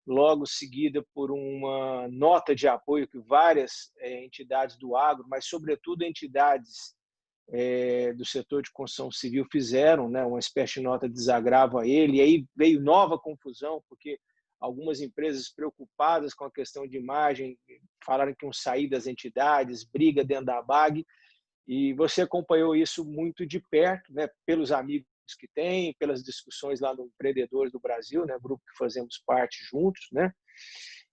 S1: logo seguida por uma nota de apoio que várias entidades do agro, mas sobretudo entidades do setor de construção civil fizeram, né, uma espécie de nota de desagravo a ele, e aí veio nova confusão, porque algumas empresas preocupadas com a questão de imagem falaram que iam sair das entidades, briga dentro da BAG, e você acompanhou isso muito de perto, né, pelos amigos que tem, pelas discussões lá no Empreendedores do Brasil, né, grupo que fazemos parte juntos, né?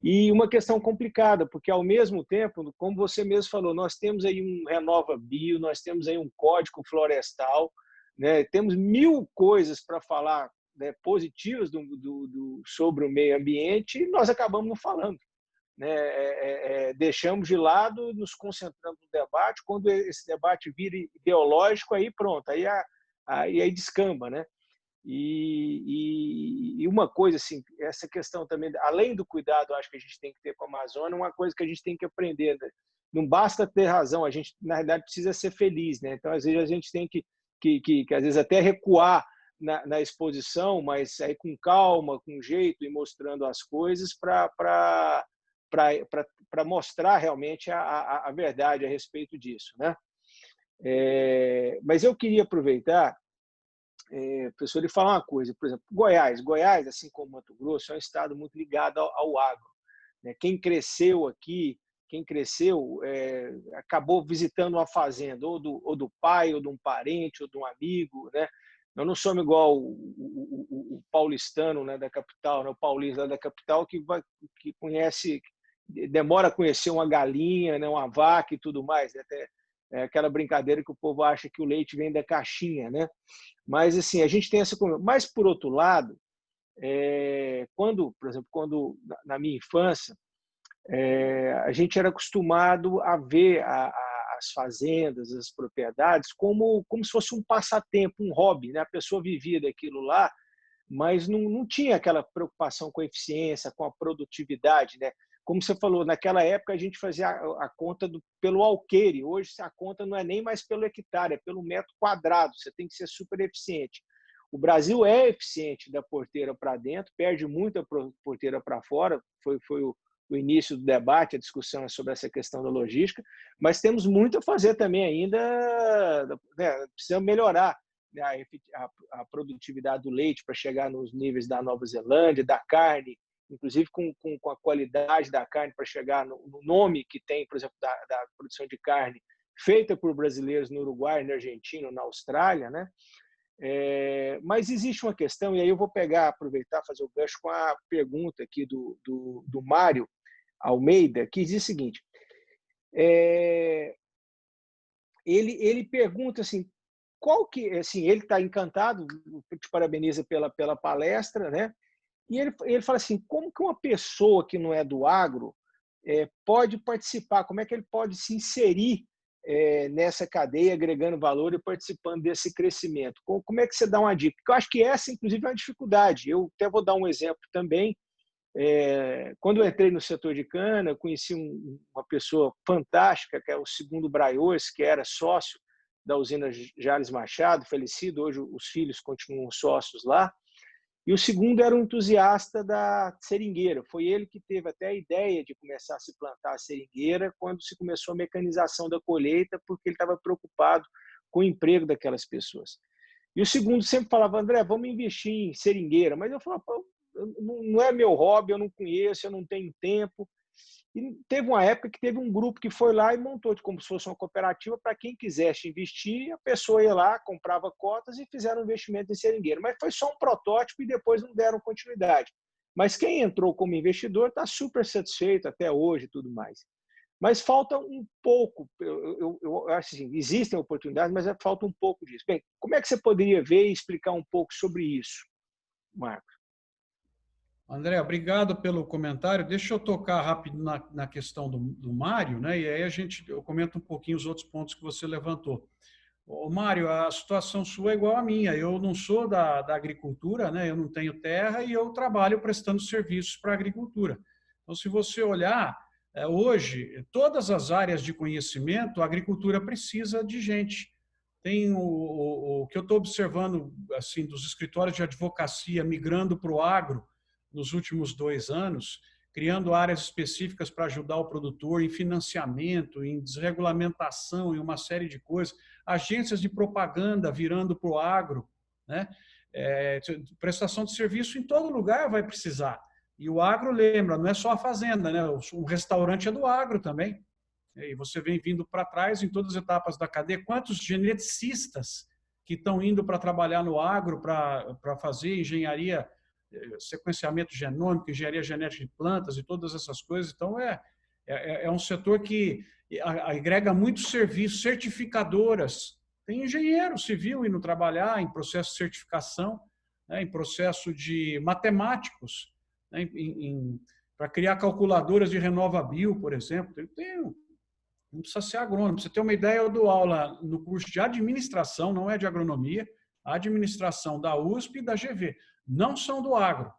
S1: E uma questão complicada, porque ao mesmo tempo, como você mesmo falou, nós temos aí um Renova Bio, nós temos aí um Código Florestal, né? Temos 1000 coisas para falar, né, positivas sobre o meio ambiente e nós acabamos não falando, né? Deixamos de lado, nos concentramos no debate. Quando esse debate vira ideológico, aí pronto, aí descamba, né? E uma coisa assim, essa questão também, além do cuidado, acho que a gente tem que ter com a Amazônia, uma coisa que a gente tem que aprender, né? Não basta ter razão, a gente na verdade precisa ser feliz, né? Então às vezes a gente tem que às vezes até recuar na exposição, mas aí com calma, com jeito e mostrando as coisas para mostrar realmente a verdade a respeito disso, né? Mas eu queria aproveitar, professor, e falar uma coisa. Por exemplo, Goiás, assim como Mato Grosso, é um estado muito ligado ao agro, né? Quem cresceu aqui, acabou visitando uma fazenda, ou do pai, ou de um parente, ou de um amigo, né? Nós não somos igual o paulistano, né, da capital, né, o paulista da capital que conhece, demora a conhecer uma galinha, né, uma vaca e tudo mais, né? É aquela brincadeira que o povo acha que o leite vem da caixinha, né? Mas assim, a gente tem essa. Mas por outro lado, por exemplo, na minha infância, a gente era acostumado a ver as fazendas, as propriedades como se fosse um passatempo, um hobby, né? A pessoa vivia daquilo lá, mas não tinha aquela preocupação com a eficiência, com a produtividade, né? Como você falou, naquela época a gente fazia a conta pelo alqueire. Hoje a conta não é nem mais pelo hectare, é pelo metro quadrado. Você tem que ser super eficiente. O Brasil é eficiente da porteira para dentro, perde muito a porteira para fora. Foi o início do debate, a discussão é sobre essa questão da logística, mas temos muito a fazer também ainda, né? Precisamos melhorar a produtividade do leite para chegar nos níveis da Nova Zelândia, da carne, inclusive com a qualidade da carne para chegar no nome que tem, por exemplo, da produção de carne feita por brasileiros no Uruguai, na Argentina, na Austrália, né? Mas existe uma questão, e aí eu vou aproveitar, fazer o gancho com a pergunta aqui do Mário Almeida, que diz o seguinte, ele pergunta assim, assim, ele está encantado, te parabeniza pela palestra, né? E ele fala assim, como que uma pessoa que não é do agro pode participar, como é que ele pode se inserir nessa cadeia, agregando valor e participando desse crescimento? Como é que você dá uma dica? Porque eu acho que essa, inclusive, é uma dificuldade. Eu até vou dar um exemplo também. Quando eu entrei no setor de cana, eu conheci uma pessoa fantástica, que é o segundo Braiôs, que era sócio da usina Jales Machado, falecido, hoje os filhos continuam sócios lá. E o segundo era um entusiasta da seringueira. Foi ele que teve até a ideia de começar a se plantar a seringueira quando se começou a mecanização da colheita, porque ele estava preocupado com o emprego daquelas pessoas. E o segundo sempre falava, André, vamos investir em seringueira. Mas eu falava, não é meu hobby, eu não conheço, eu não tenho tempo. E teve uma época que teve um grupo que foi lá e montou como se fosse uma cooperativa para quem quisesse investir, a pessoa ia lá, comprava cotas e fizeram um investimento em seringueiro. Mas foi só um protótipo e depois não deram continuidade. Mas quem entrou como investidor está super satisfeito até hoje e tudo mais. Mas falta um pouco, eu acho assim, existem oportunidades, mas falta um pouco disso. Bem, como é que você poderia ver e explicar um pouco sobre isso, Marcos?
S3: André, obrigado pelo comentário. Deixa eu tocar rápido na questão do Mário, né? E aí eu comento um pouquinho os outros pontos que você levantou. Ô, Mário, a situação sua é igual à minha. Eu não sou da agricultura, né? Eu não tenho terra e eu trabalho prestando serviços para a agricultura. Então, se você olhar, hoje, todas as áreas de conhecimento, a agricultura precisa de gente. Tem o que eu estou observando assim dos escritórios de advocacia migrando para o agro nos últimos 2 anos, criando áreas específicas para ajudar o produtor em financiamento, em desregulamentação, em uma série de coisas. Agências de propaganda virando para o agro, né? Prestação de serviço em todo lugar vai precisar. E o agro, lembra, não é só a fazenda, né? O restaurante é do agro também. E você vem vindo para trás em todas as etapas da cadeia. Quantos geneticistas que estão indo para trabalhar no agro, para fazer engenharia, sequenciamento genômico, engenharia genética de plantas e todas essas coisas. Então, é um setor que agrega muitos serviços, certificadoras. Tem engenheiro civil indo trabalhar em processo de certificação, né, em processo de matemáticos, né, para criar calculadoras de RenovaBio, por exemplo. Não precisa ser agrônomo. Pra você ter uma ideia, eu dou aula no curso de administração, não é de agronomia, administração da USP e da GV. Não são do agro,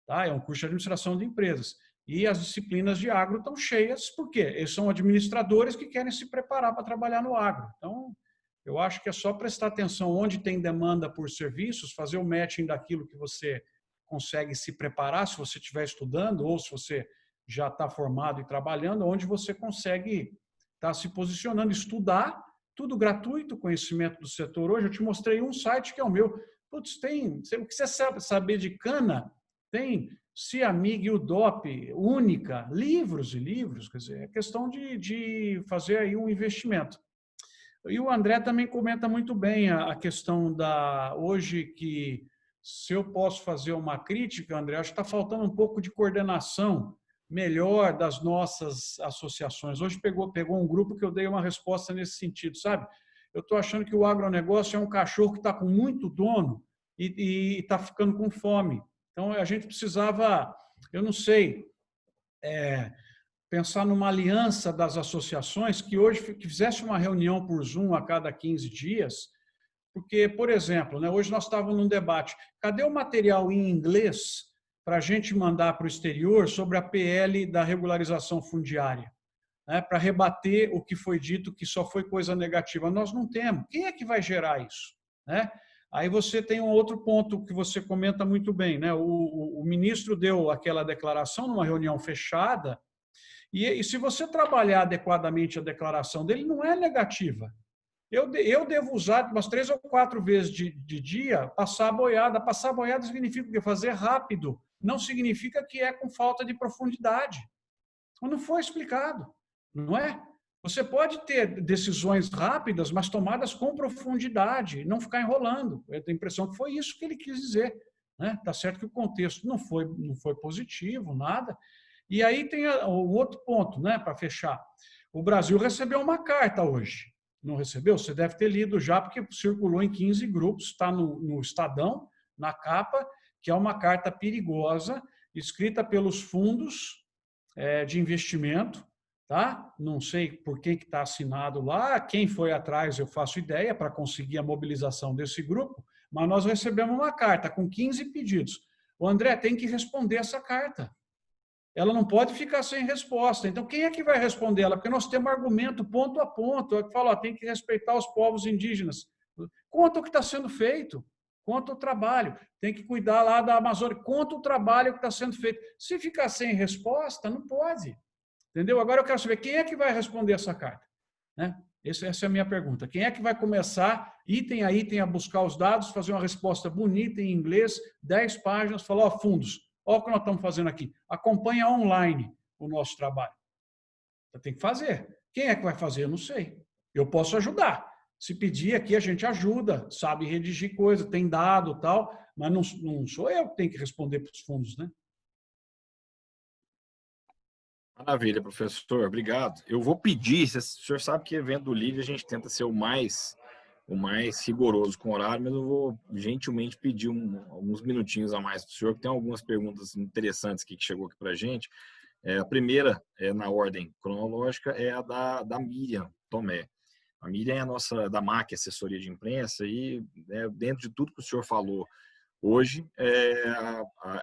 S3: tá? É um curso de administração de empresas. E as disciplinas de agro estão cheias, por quê? Eles são administradores que querem se preparar para trabalhar no agro. Então, eu acho que é só prestar atenção onde tem demanda por serviços, fazer o matching daquilo que você consegue se preparar, se você estiver estudando, ou se você já está formado e trabalhando, onde você consegue estar se posicionando, estudar, tudo gratuito, conhecimento do setor. Hoje eu te mostrei um site que é o meu. Putz, o que você sabe saber de cana? Tem Ciamig, UDOP, Única, livros e livros. Quer dizer, é questão de fazer aí um investimento. E o André também comenta muito bem a questão hoje que, se eu posso fazer uma crítica, André, acho que está faltando um pouco de coordenação melhor das nossas associações. Hoje pegou um grupo que eu dei uma resposta nesse sentido, sabe? Eu estou achando que o agronegócio é um cachorro que está com muito dono e está ficando com fome. Então, a gente precisava, eu não sei, pensar numa aliança das associações que hoje fizesse uma reunião por Zoom a cada 15 dias, porque, por exemplo, né, hoje nós estávamos num debate, cadê o material em inglês para a gente mandar para o exterior sobre a PL da regularização fundiária? Para rebater o que foi dito, que só foi coisa negativa. Nós não temos. Quem é que vai gerar isso? Né? Aí você tem um outro ponto que você comenta muito bem. Né? O ministro deu aquela declaração numa reunião fechada, e se você trabalhar adequadamente a declaração dele, não é negativa. Eu devo usar umas 3 ou 4 vezes de dia, passar a boiada. Passar a boiada significa o quê? Fazer rápido. Não significa que é com falta de profundidade. Não foi explicado. Não é? Você pode ter decisões rápidas, mas tomadas com profundidade, não ficar enrolando. Eu tenho a impressão que foi isso que ele quis dizer. Né? Tá certo que o contexto não foi positivo, nada. E aí tem o outro ponto, né, para fechar. O Brasil recebeu uma carta hoje. Não recebeu? Você deve ter lido já, porque circulou em 15 grupos, está no Estadão, na capa, que é uma carta perigosa, escrita pelos fundos de investimento. Tá? Não sei por que está assinado lá, quem foi atrás eu faço ideia para conseguir a mobilização desse grupo, mas nós recebemos uma carta com 15 pedidos. O André tem que responder essa carta. Ela não pode ficar sem resposta. Então, quem é que vai responder ela? Porque nós temos argumento ponto a ponto. Eu falo, tem que respeitar os povos indígenas. Conta o que está sendo feito. Conta o trabalho. Tem que cuidar lá da Amazônia. Conta o trabalho que está sendo feito. Se ficar sem resposta, não pode. Entendeu? Agora eu quero saber quem é que vai responder essa carta. Né? Essa é a minha pergunta. Quem é que vai começar, item a item, a buscar os dados, fazer uma resposta bonita em inglês, 10 páginas, falar, fundos, olha o que nós estamos fazendo aqui. Acompanha online. o nosso trabalho. Você tem que fazer. Quem é que vai fazer? Eu não sei. Eu posso ajudar. Se pedir aqui, a gente ajuda, sabe redigir coisa, tem dado e tal, mas não sou eu que tenho que responder para os fundos, né?
S2: Maravilha, professor. Obrigado. Eu vou pedir, o senhor sabe que evento do Livre a gente tenta ser o mais rigoroso com o horário, mas eu vou gentilmente pedir alguns minutinhos a mais para o senhor, que tem algumas perguntas interessantes que chegou aqui para a gente. A primeira, na ordem cronológica, é a da Miriam Tomé. A Miriam é a nossa, da MAC, assessoria de imprensa, e dentro de tudo que o senhor falou hoje,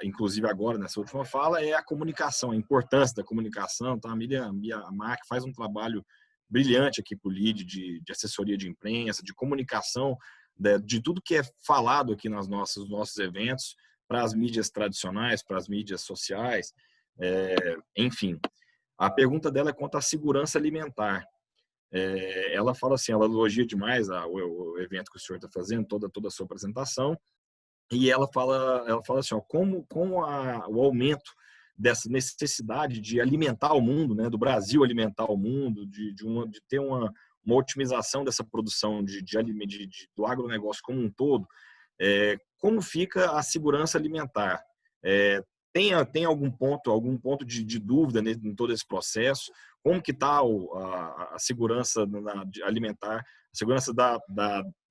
S2: inclusive agora, nessa última fala, é a comunicação, a importância da comunicação. Então, a MAC faz um trabalho brilhante aqui para o LEAD, de assessoria de imprensa, de comunicação, de tudo que é falado aqui nos nossos eventos, para as mídias tradicionais, para as mídias sociais, enfim. A pergunta dela é quanto à segurança alimentar. Ela fala assim, ela elogia demais o evento que o senhor está fazendo, toda a sua apresentação, e ela fala assim, como o aumento dessa necessidade de alimentar o mundo, né, do Brasil alimentar o mundo, de ter uma otimização dessa produção do agronegócio como um todo, como fica a segurança alimentar? Tem algum ponto de dúvida em todo esse processo? Como que está a segurança alimentar, a segurança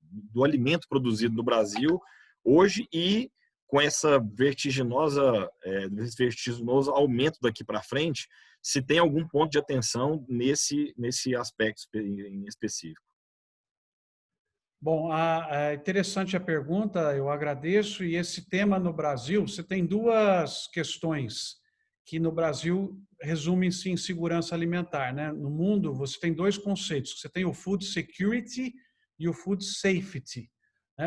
S2: do alimento produzido no Brasil hoje e com esse vertiginoso aumento daqui para frente, se tem algum ponto de atenção nesse aspecto em específico?
S3: Bom, é interessante a pergunta, eu agradeço. E esse tema no Brasil, você tem duas questões que no Brasil resumem-se em segurança alimentar, né? No mundo, você tem dois conceitos. Você tem o food security e o food safety.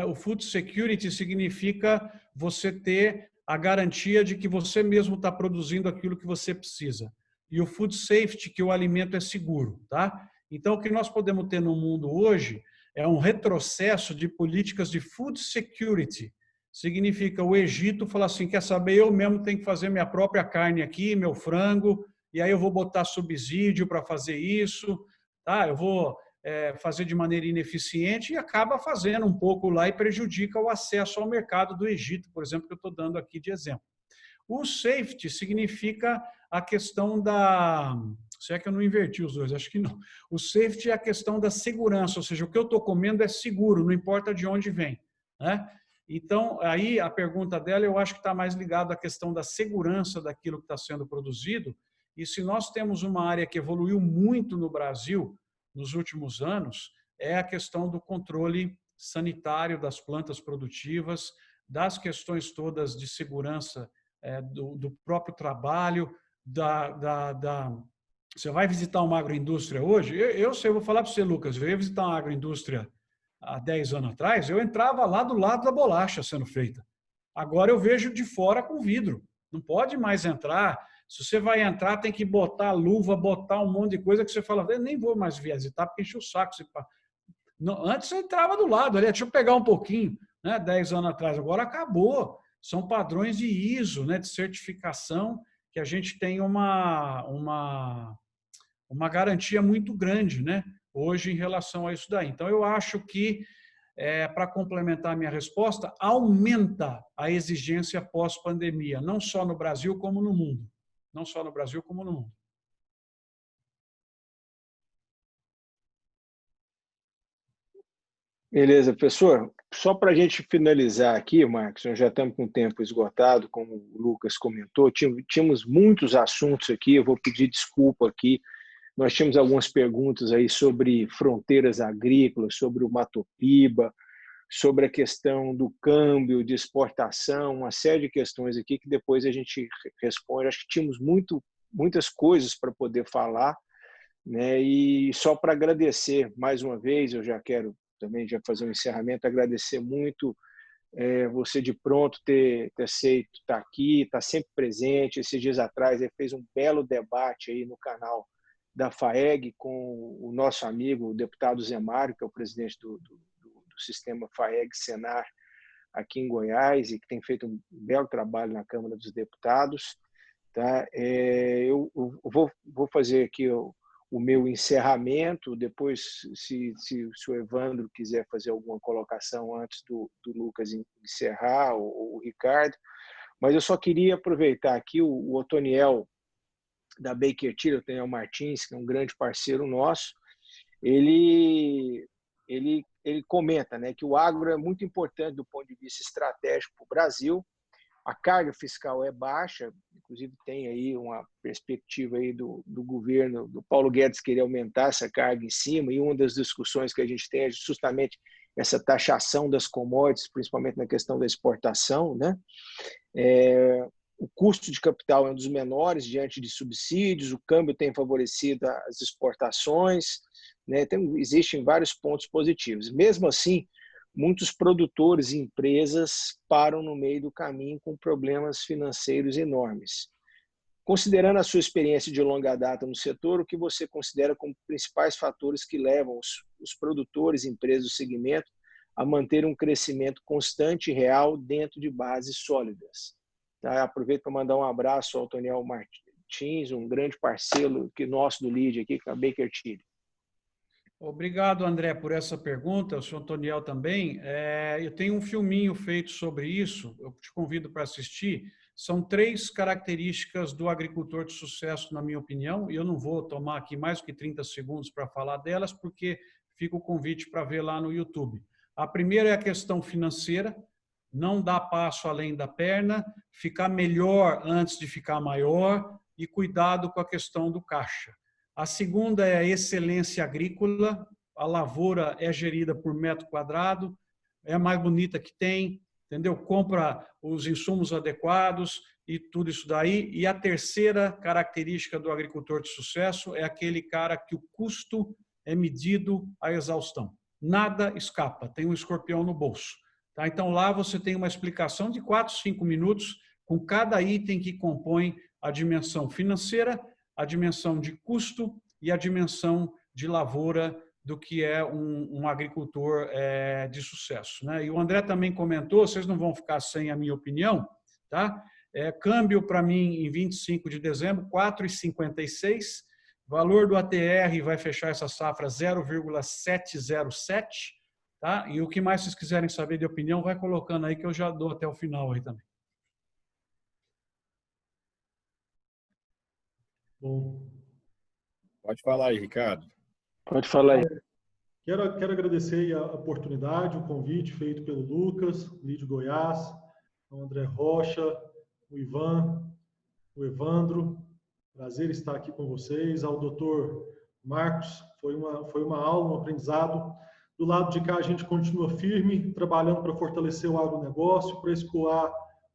S3: O food security significa você ter a garantia de que você mesmo está produzindo aquilo que você precisa. E o food safety, que o alimento é seguro, tá? Então, o que nós podemos ter no mundo hoje é um retrocesso de políticas de food security. Significa o Egito falar assim, quer saber, eu mesmo tenho que fazer minha própria carne aqui, meu frango, e aí eu vou botar subsídio para fazer isso, tá? Eu vou fazer de maneira ineficiente e acaba fazendo um pouco lá e prejudica o acesso ao mercado do Egito, por exemplo, que eu estou dando aqui de exemplo. O safety significa a questão da... Se é que eu não inverti os dois, acho que não. O safety é a questão da segurança, ou seja, o que eu estou comendo é seguro, não importa de onde vem, né? Então, aí a pergunta dela, eu acho que está mais ligado à questão da segurança daquilo que está sendo produzido. E se nós temos uma área que evoluiu muito no Brasil nos últimos anos, é a questão do controle sanitário das plantas produtivas, das questões todas de segurança do próprio trabalho, Você vai visitar uma agroindústria hoje? Eu sei, eu vou falar para você, Lucas, eu ia visitar uma agroindústria há 10 anos atrás, eu entrava lá do lado da bolacha sendo feita. Agora eu vejo de fora com vidro. Não pode mais entrar. Se você vai entrar, tem que botar luva, botar um monte de coisa que você fala, eu nem vou mais visitar porque enche o saco. Antes você entrava do lado, ali, deixa eu pegar um pouquinho, né? 10 anos atrás. Agora acabou. São padrões de ISO, né? De certificação, que a gente tem uma garantia muito grande, né? Hoje em relação a isso daí. Então, eu acho que, para complementar a minha resposta, aumenta a exigência pós-pandemia, não só no Brasil como no mundo. Não só no Brasil como no mundo.
S1: Beleza, professor. Só para a gente finalizar aqui, Marcos, nós já estamos com o tempo esgotado, como o Lucas comentou, tínhamos muitos assuntos aqui, eu vou pedir desculpa aqui. Nós tínhamos algumas perguntas aí sobre fronteiras agrícolas, sobre o Matopiba, sobre a questão do câmbio, de exportação, uma série de questões aqui que depois a gente responde. Acho que tínhamos muitas coisas para poder falar, né? E só para agradecer mais uma vez, eu já quero também já fazer um encerramento, agradecer muito você de pronto ter aceito estar aqui, estar sempre presente. Esses dias atrás ele fez um belo debate aí no canal da FAEG com o nosso amigo, o deputado Zé Mário, que é o presidente do sistema FAEG-Senar aqui em Goiás e que tem feito um belo trabalho na Câmara dos Deputados. tá? Eu vou fazer aqui o meu encerramento, depois, se o Evandro quiser fazer alguma colocação antes do Lucas encerrar, ou o Ricardo, mas eu só queria aproveitar aqui o Otoniel da Baker Tilly, o Otoniel Martins, que é um grande parceiro nosso, ele comenta, né, que o agro é muito importante do ponto de vista estratégico para o Brasil. A carga fiscal é baixa, inclusive tem aí uma perspectiva aí do governo, do Paulo Guedes, querer aumentar essa carga em cima, e uma das discussões que a gente tem é justamente essa taxação das commodities, principalmente na questão da exportação, né? O custo de capital é um dos menores diante de subsídios, o câmbio tem favorecido as exportações, né? Existem vários pontos positivos. Mesmo assim, muitos produtores e empresas param no meio do caminho com problemas financeiros enormes. Considerando a sua experiência de longa data no setor, o que você considera como principais fatores que levam os produtores e empresas do segmento a manter um crescimento constante e real dentro de bases sólidas? Tá? Aproveito para mandar um abraço ao Otoniel Martins, um grande parceiro nosso do LEAD aqui, com a Baker Tilly.
S3: Obrigado, André, por essa pergunta. O senhor Toniel também. Eu tenho um filminho feito sobre isso, eu te convido para assistir. São 3 características do agricultor de sucesso, na minha opinião, e eu não vou tomar aqui mais do que 30 segundos para falar delas, porque fica o convite para ver lá no YouTube. A primeira é a questão financeira, não dar passo além da perna, ficar melhor antes de ficar maior e cuidado com a questão do caixa. A segunda é a excelência agrícola, a lavoura é gerida por metro quadrado, é a mais bonita que tem, entendeu? Compra os insumos adequados e tudo isso daí. E a terceira característica do agricultor de sucesso é aquele cara que o custo é medido à exaustão. Nada escapa, tem um escorpião no bolso. Tá? Então lá você tem uma explicação de 4, 5 minutos com cada item que compõe a dimensão financeira, a dimensão de custo e a dimensão de lavoura do que é um agricultor de sucesso, né? E o André também comentou, vocês não vão ficar sem a minha opinião, tá? Câmbio para mim em 25 de dezembro, 4,56, valor do ATR vai fechar essa safra 0,707, tá? E o que mais vocês quiserem saber de opinião, vai colocando aí que eu já dou até o final aí também.
S4: Bom.
S2: Pode falar aí, Ricardo.
S1: Pode falar aí.
S4: Quero agradecer a oportunidade, o convite feito pelo Lucas, LEAD Goiás, o André Rocha, o Ivan, o Evandro. Prazer estar aqui com vocês. Ao doutor Marcos, foi uma aula, um aprendizado. Do lado de cá, a gente continua firme, trabalhando para fortalecer o agronegócio, para escoar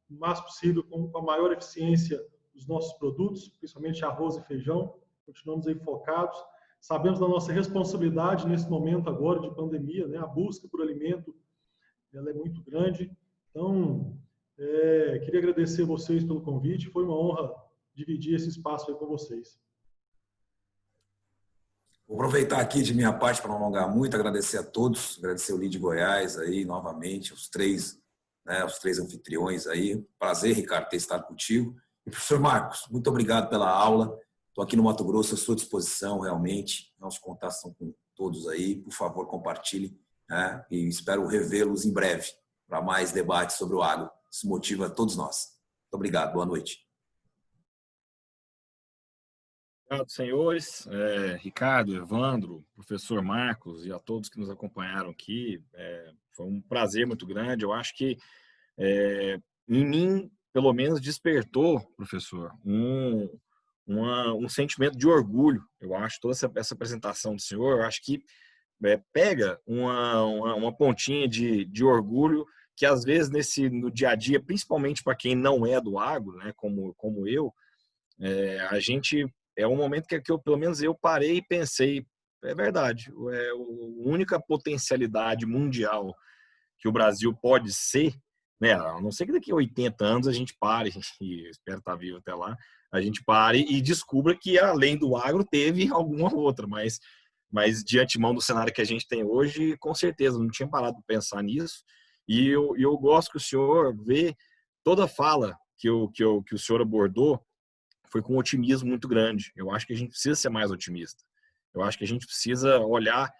S4: o máximo possível com a maior eficiência os nossos produtos, principalmente arroz e feijão. Continuamos aí focados. Sabemos da nossa responsabilidade nesse momento agora de pandemia, né? A busca por alimento, ela é muito grande. Então, queria agradecer a vocês pelo convite. Foi uma honra dividir esse espaço aí com vocês.
S5: Vou aproveitar aqui de minha parte para não alongar muito, agradecer a todos, agradecer o LEAD Goiás aí novamente, os três anfitriões aí. Prazer, Ricardo, ter estado contigo. E professor Marcos, muito obrigado pela aula. Estou aqui no Mato Grosso, à sua disposição, realmente. Nossos contatos são com todos aí. Por favor, compartilhe, né? E espero revê-los em breve para mais debates sobre o agro. Isso motiva todos nós. Muito obrigado. Boa noite.
S2: Obrigado, senhores. Ricardo, Evandro, professor Marcos e a todos que nos acompanharam aqui. Foi um prazer muito grande. Eu acho que em mim, pelo menos, despertou, professor, um sentimento de orgulho. Eu acho toda essa apresentação do senhor, eu acho que pega uma pontinha de orgulho que às vezes no dia a dia, principalmente para quem não é do agro, né, como eu, a gente um momento que pelo menos eu parei e pensei, é verdade, a única potencialidade mundial que o Brasil pode ser, né, a não ser que daqui a 80 anos a gente pare, e espero estar vivo até lá, a gente pare e descubra que além do agro teve alguma outra, mas de antemão do cenário que a gente tem hoje, com certeza, não tinha parado para pensar nisso, e eu gosto que o senhor vê toda a fala que o senhor abordou, foi com um otimismo muito grande. Eu acho que a gente precisa ser mais otimista. Eu acho que a gente precisa olhar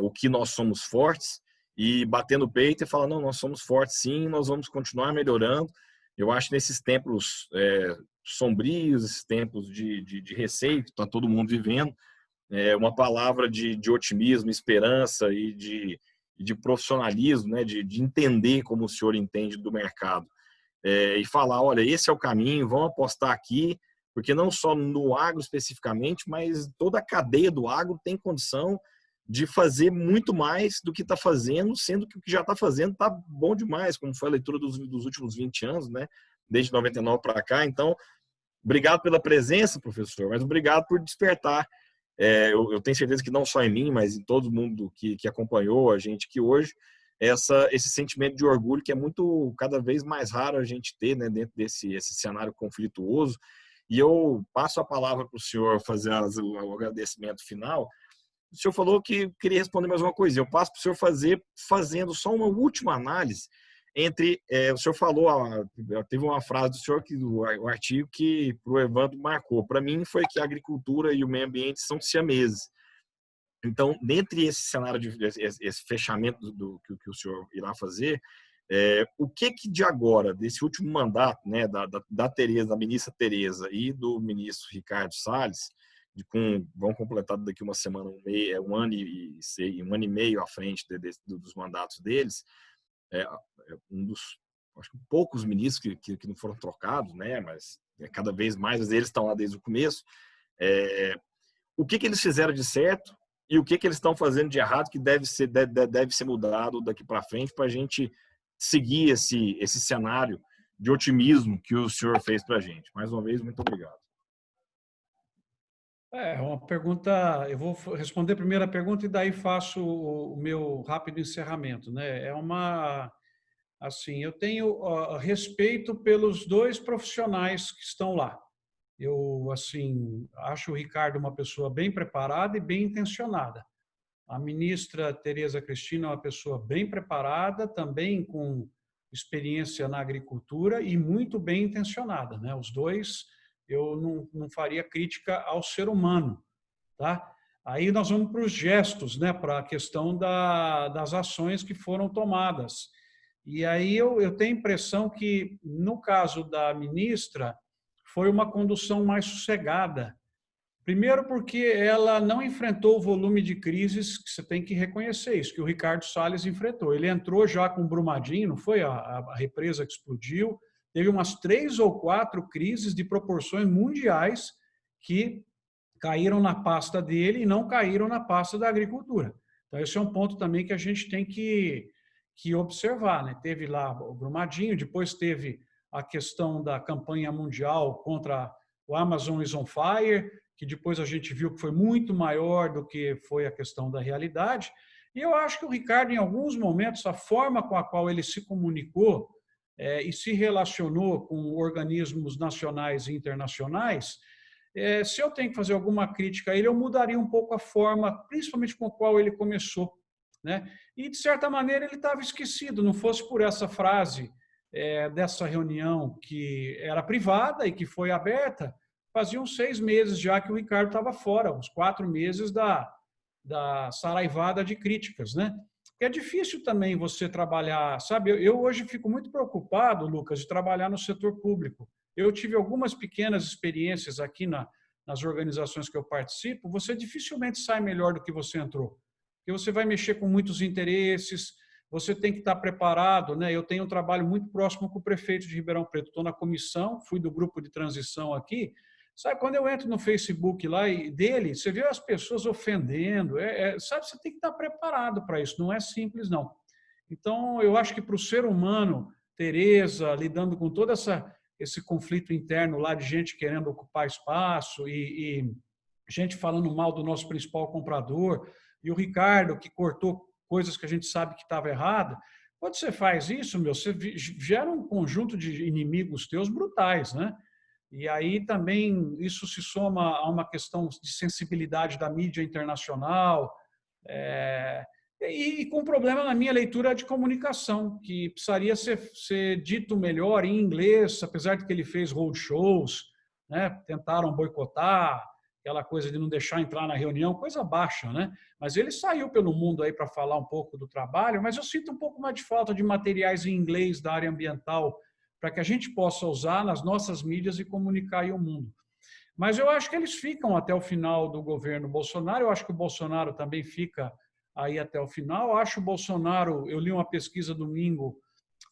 S2: o que nós somos fortes e bater no peito e falar, não, nós somos fortes sim, nós vamos continuar melhorando. Eu acho que nesses tempos sombrios, esses tempos de receio que está todo mundo vivendo, uma palavra de otimismo, esperança e de profissionalismo, né, de entender como o senhor entende do mercado. E falar, olha, esse é o caminho, vamos apostar aqui, porque não só no agro especificamente, mas toda a cadeia do agro tem condição de fazer muito mais do que está fazendo, sendo que o que já está fazendo está bom demais, como foi a leitura dos últimos 20 anos, né? Desde 99 para cá. Então, obrigado pela presença, professor, mas obrigado por despertar. Eu tenho certeza que não só em mim, mas em todo mundo que acompanhou a gente aqui hoje, esse sentimento de orgulho que é muito, cada vez mais raro a gente ter, né, dentro esse cenário conflituoso. E eu passo a palavra para o senhor fazer o agradecimento final. O senhor falou que queria responder mais uma coisa. Eu passo para o senhor fazendo só uma última análise entre... o senhor falou, teve uma frase do senhor, o artigo que para o Evandro marcou. Para mim foi que a agricultura e o meio ambiente são siameses. Então, dentre esse cenário, esse fechamento que o senhor irá fazer, o que de agora, desse último mandato, né, da Tereza, da ministra Tereza e do ministro Ricardo Salles, vão completar daqui uma semana, um ano e meio à frente dos mandatos deles, um dos, acho que poucos ministros que não foram trocados, né, mas cada vez mais eles estão lá desde o começo. O que eles fizeram de certo e o que eles estão fazendo de errado que deve ser mudado daqui para frente para a gente seguir esse cenário de otimismo que o senhor fez para a gente. Mais uma vez, muito obrigado.
S3: Uma pergunta, eu vou responder a primeira pergunta e daí faço o meu rápido encerramento, né? Assim, eu tenho respeito pelos dois profissionais que estão lá. Eu, assim, acho o Ricardo uma pessoa bem preparada e bem intencionada. A ministra Tereza Cristina é uma pessoa bem preparada, também com experiência na agricultura e muito bem intencionada, né? Os dois, eu não faria crítica ao ser humano, tá? Aí nós vamos para os gestos, né? Para a questão das ações que foram tomadas. E aí eu tenho a impressão que, no caso da ministra, foi uma condução mais sossegada. Primeiro porque ela não enfrentou o volume de crises, que você tem que reconhecer isso, que o Ricardo Salles enfrentou. Ele entrou já com Brumadinho, não foi a represa que explodiu, teve umas 3 ou 4 crises de proporções mundiais que caíram na pasta dele e não caíram na pasta da agricultura. Então, esse é um ponto também que a gente tem que observar, né? Teve lá o Brumadinho, depois teve a questão da campanha mundial contra o Amazon is on Fire, que depois a gente viu que foi muito maior do que foi a questão da realidade. E eu acho que o Ricardo, em alguns momentos, a forma com a qual ele se comunicou e se relacionou com organismos nacionais e internacionais, se eu tenho que fazer alguma crítica a ele, eu mudaria um pouco a forma, principalmente com a qual ele começou, né? E, de certa maneira, ele estava esquecido. Não fosse por essa frase dessa reunião que era privada e que foi aberta, faziam 6 meses já que o Ricardo estava fora, uns 4 meses da saraivada de críticas, né? Porque é difícil também você trabalhar, sabe? Eu hoje fico muito preocupado, Lucas, de trabalhar no setor público. Eu tive algumas pequenas experiências aqui nas organizações que eu participo, você dificilmente sai melhor do que você entrou. Porque você vai mexer com muitos interesses, você tem que estar preparado, né? Eu tenho um trabalho muito próximo com o prefeito de Ribeirão Preto. Estou na comissão, fui do grupo de transição aqui. Sabe, quando eu entro no Facebook lá dele, você vê as pessoas ofendendo. Sabe, você tem que estar preparado para isso. Não é simples, não. Então, eu acho que para o ser humano, Tereza, lidando com todo esse conflito interno lá de gente querendo ocupar espaço e gente falando mal do nosso principal comprador, e o Ricardo, que cortou coisas que a gente sabe que estava errado. Quando você faz isso, você gera um conjunto de inimigos teus brutais, né? E aí também isso se soma a uma questão de sensibilidade da mídia internacional e com problema na minha leitura de comunicação, que precisaria ser dito melhor em inglês, apesar de que ele fez roadshows, né? Tentaram boicotar, aquela coisa de não deixar entrar na reunião, coisa baixa, né? Mas ele saiu pelo mundo aí para falar um pouco do trabalho, mas eu sinto um pouco mais de falta de materiais em inglês da área ambiental para que a gente possa usar nas nossas mídias e comunicar aí ao mundo. Mas eu acho que eles ficam até o final do governo Bolsonaro, eu acho que o Bolsonaro também fica aí até o final. Eu acho o Bolsonaro, eu li uma pesquisa domingo,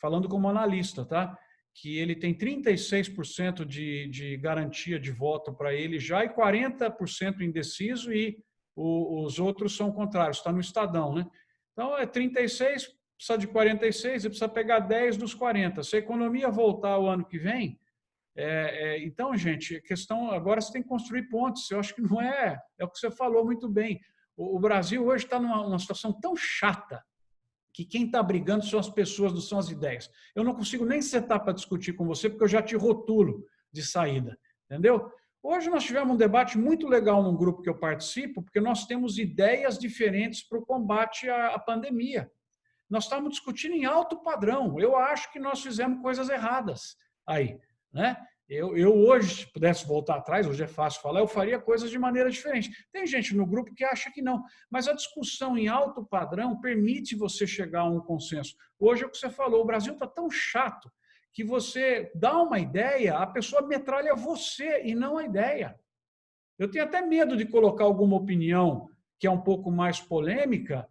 S3: falando como analista, tá? Que ele tem 36% de garantia de voto para ele já e 40% indeciso e os outros são contrários, está no Estadão, né? Então, é 36, precisa de 46 e precisa pegar 10 dos 40. Se a economia voltar o ano que vem, então, gente, a questão agora você tem que construir pontes. Eu acho que não é o que você falou muito bem. O Brasil hoje está numa situação tão chata que quem está brigando são as pessoas, não são as ideias. Eu não consigo nem sentar para discutir com você porque eu já te rotulo de saída, entendeu? Hoje nós tivemos um debate muito legal num grupo que eu participo, porque nós temos ideias diferentes para o combate à pandemia. Nós estamos discutindo em alto padrão. Eu acho que nós fizemos coisas erradas aí, né? Eu hoje, se pudesse voltar atrás, hoje é fácil falar, eu faria coisas de maneira diferente. Tem gente no grupo que acha que não, mas a discussão em alto padrão permite você chegar a um consenso. Hoje é o que você falou, o Brasil está tão chato que você dá uma ideia, a pessoa metralha você e não a ideia. Eu tenho até medo de colocar alguma opinião que é um pouco mais polêmica,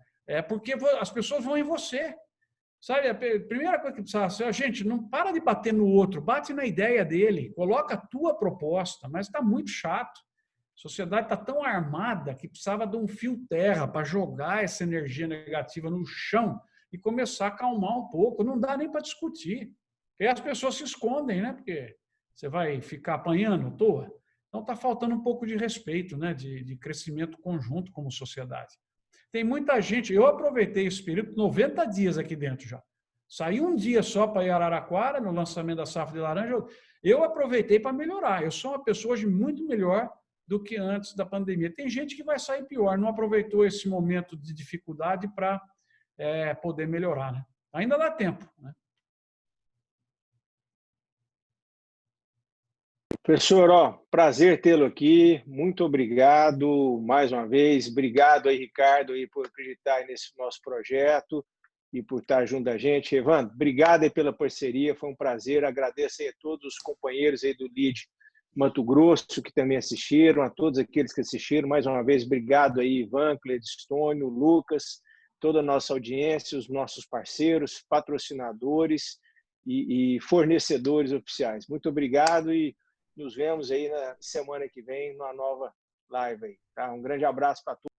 S3: porque as pessoas vão em você. Sabe, a primeira coisa que precisa ser, gente, não para de bater no outro, bate na ideia dele, coloca a tua proposta, mas está muito chato. A sociedade está tão armada que precisava de um fio terra para jogar essa energia negativa no chão e começar a acalmar um pouco. Não dá nem para discutir. Porque as pessoas se escondem, né? Porque você vai ficar apanhando à toa. Então está faltando um pouco de respeito, né? De crescimento conjunto como sociedade. Tem muita gente, eu aproveitei esse período, 90 dias aqui dentro já. Saí um dia só para ir a Araraquara, no lançamento da safra de laranja, eu aproveitei para melhorar. Eu sou uma pessoa hoje muito melhor do que antes da pandemia. Tem gente que vai sair pior, não aproveitou esse momento de dificuldade para poder melhorar, né? Ainda dá tempo, né?
S1: Professor, ó, prazer tê-lo aqui, muito obrigado mais uma vez, obrigado aí, Ricardo, aí, por acreditar nesse nosso projeto e por estar junto da gente. Evandro, obrigado aí pela parceria, foi um prazer, agradeço aí a todos os companheiros aí do LEAD Mato Grosso que também assistiram, a todos aqueles que assistiram, mais uma vez, obrigado aí, Ivan, Cledistônio, Lucas, toda a nossa audiência, os nossos parceiros, patrocinadores e fornecedores oficiais. Muito obrigado e nos vemos aí na semana que vem numa nova live aí, tá? Um grande abraço para todos.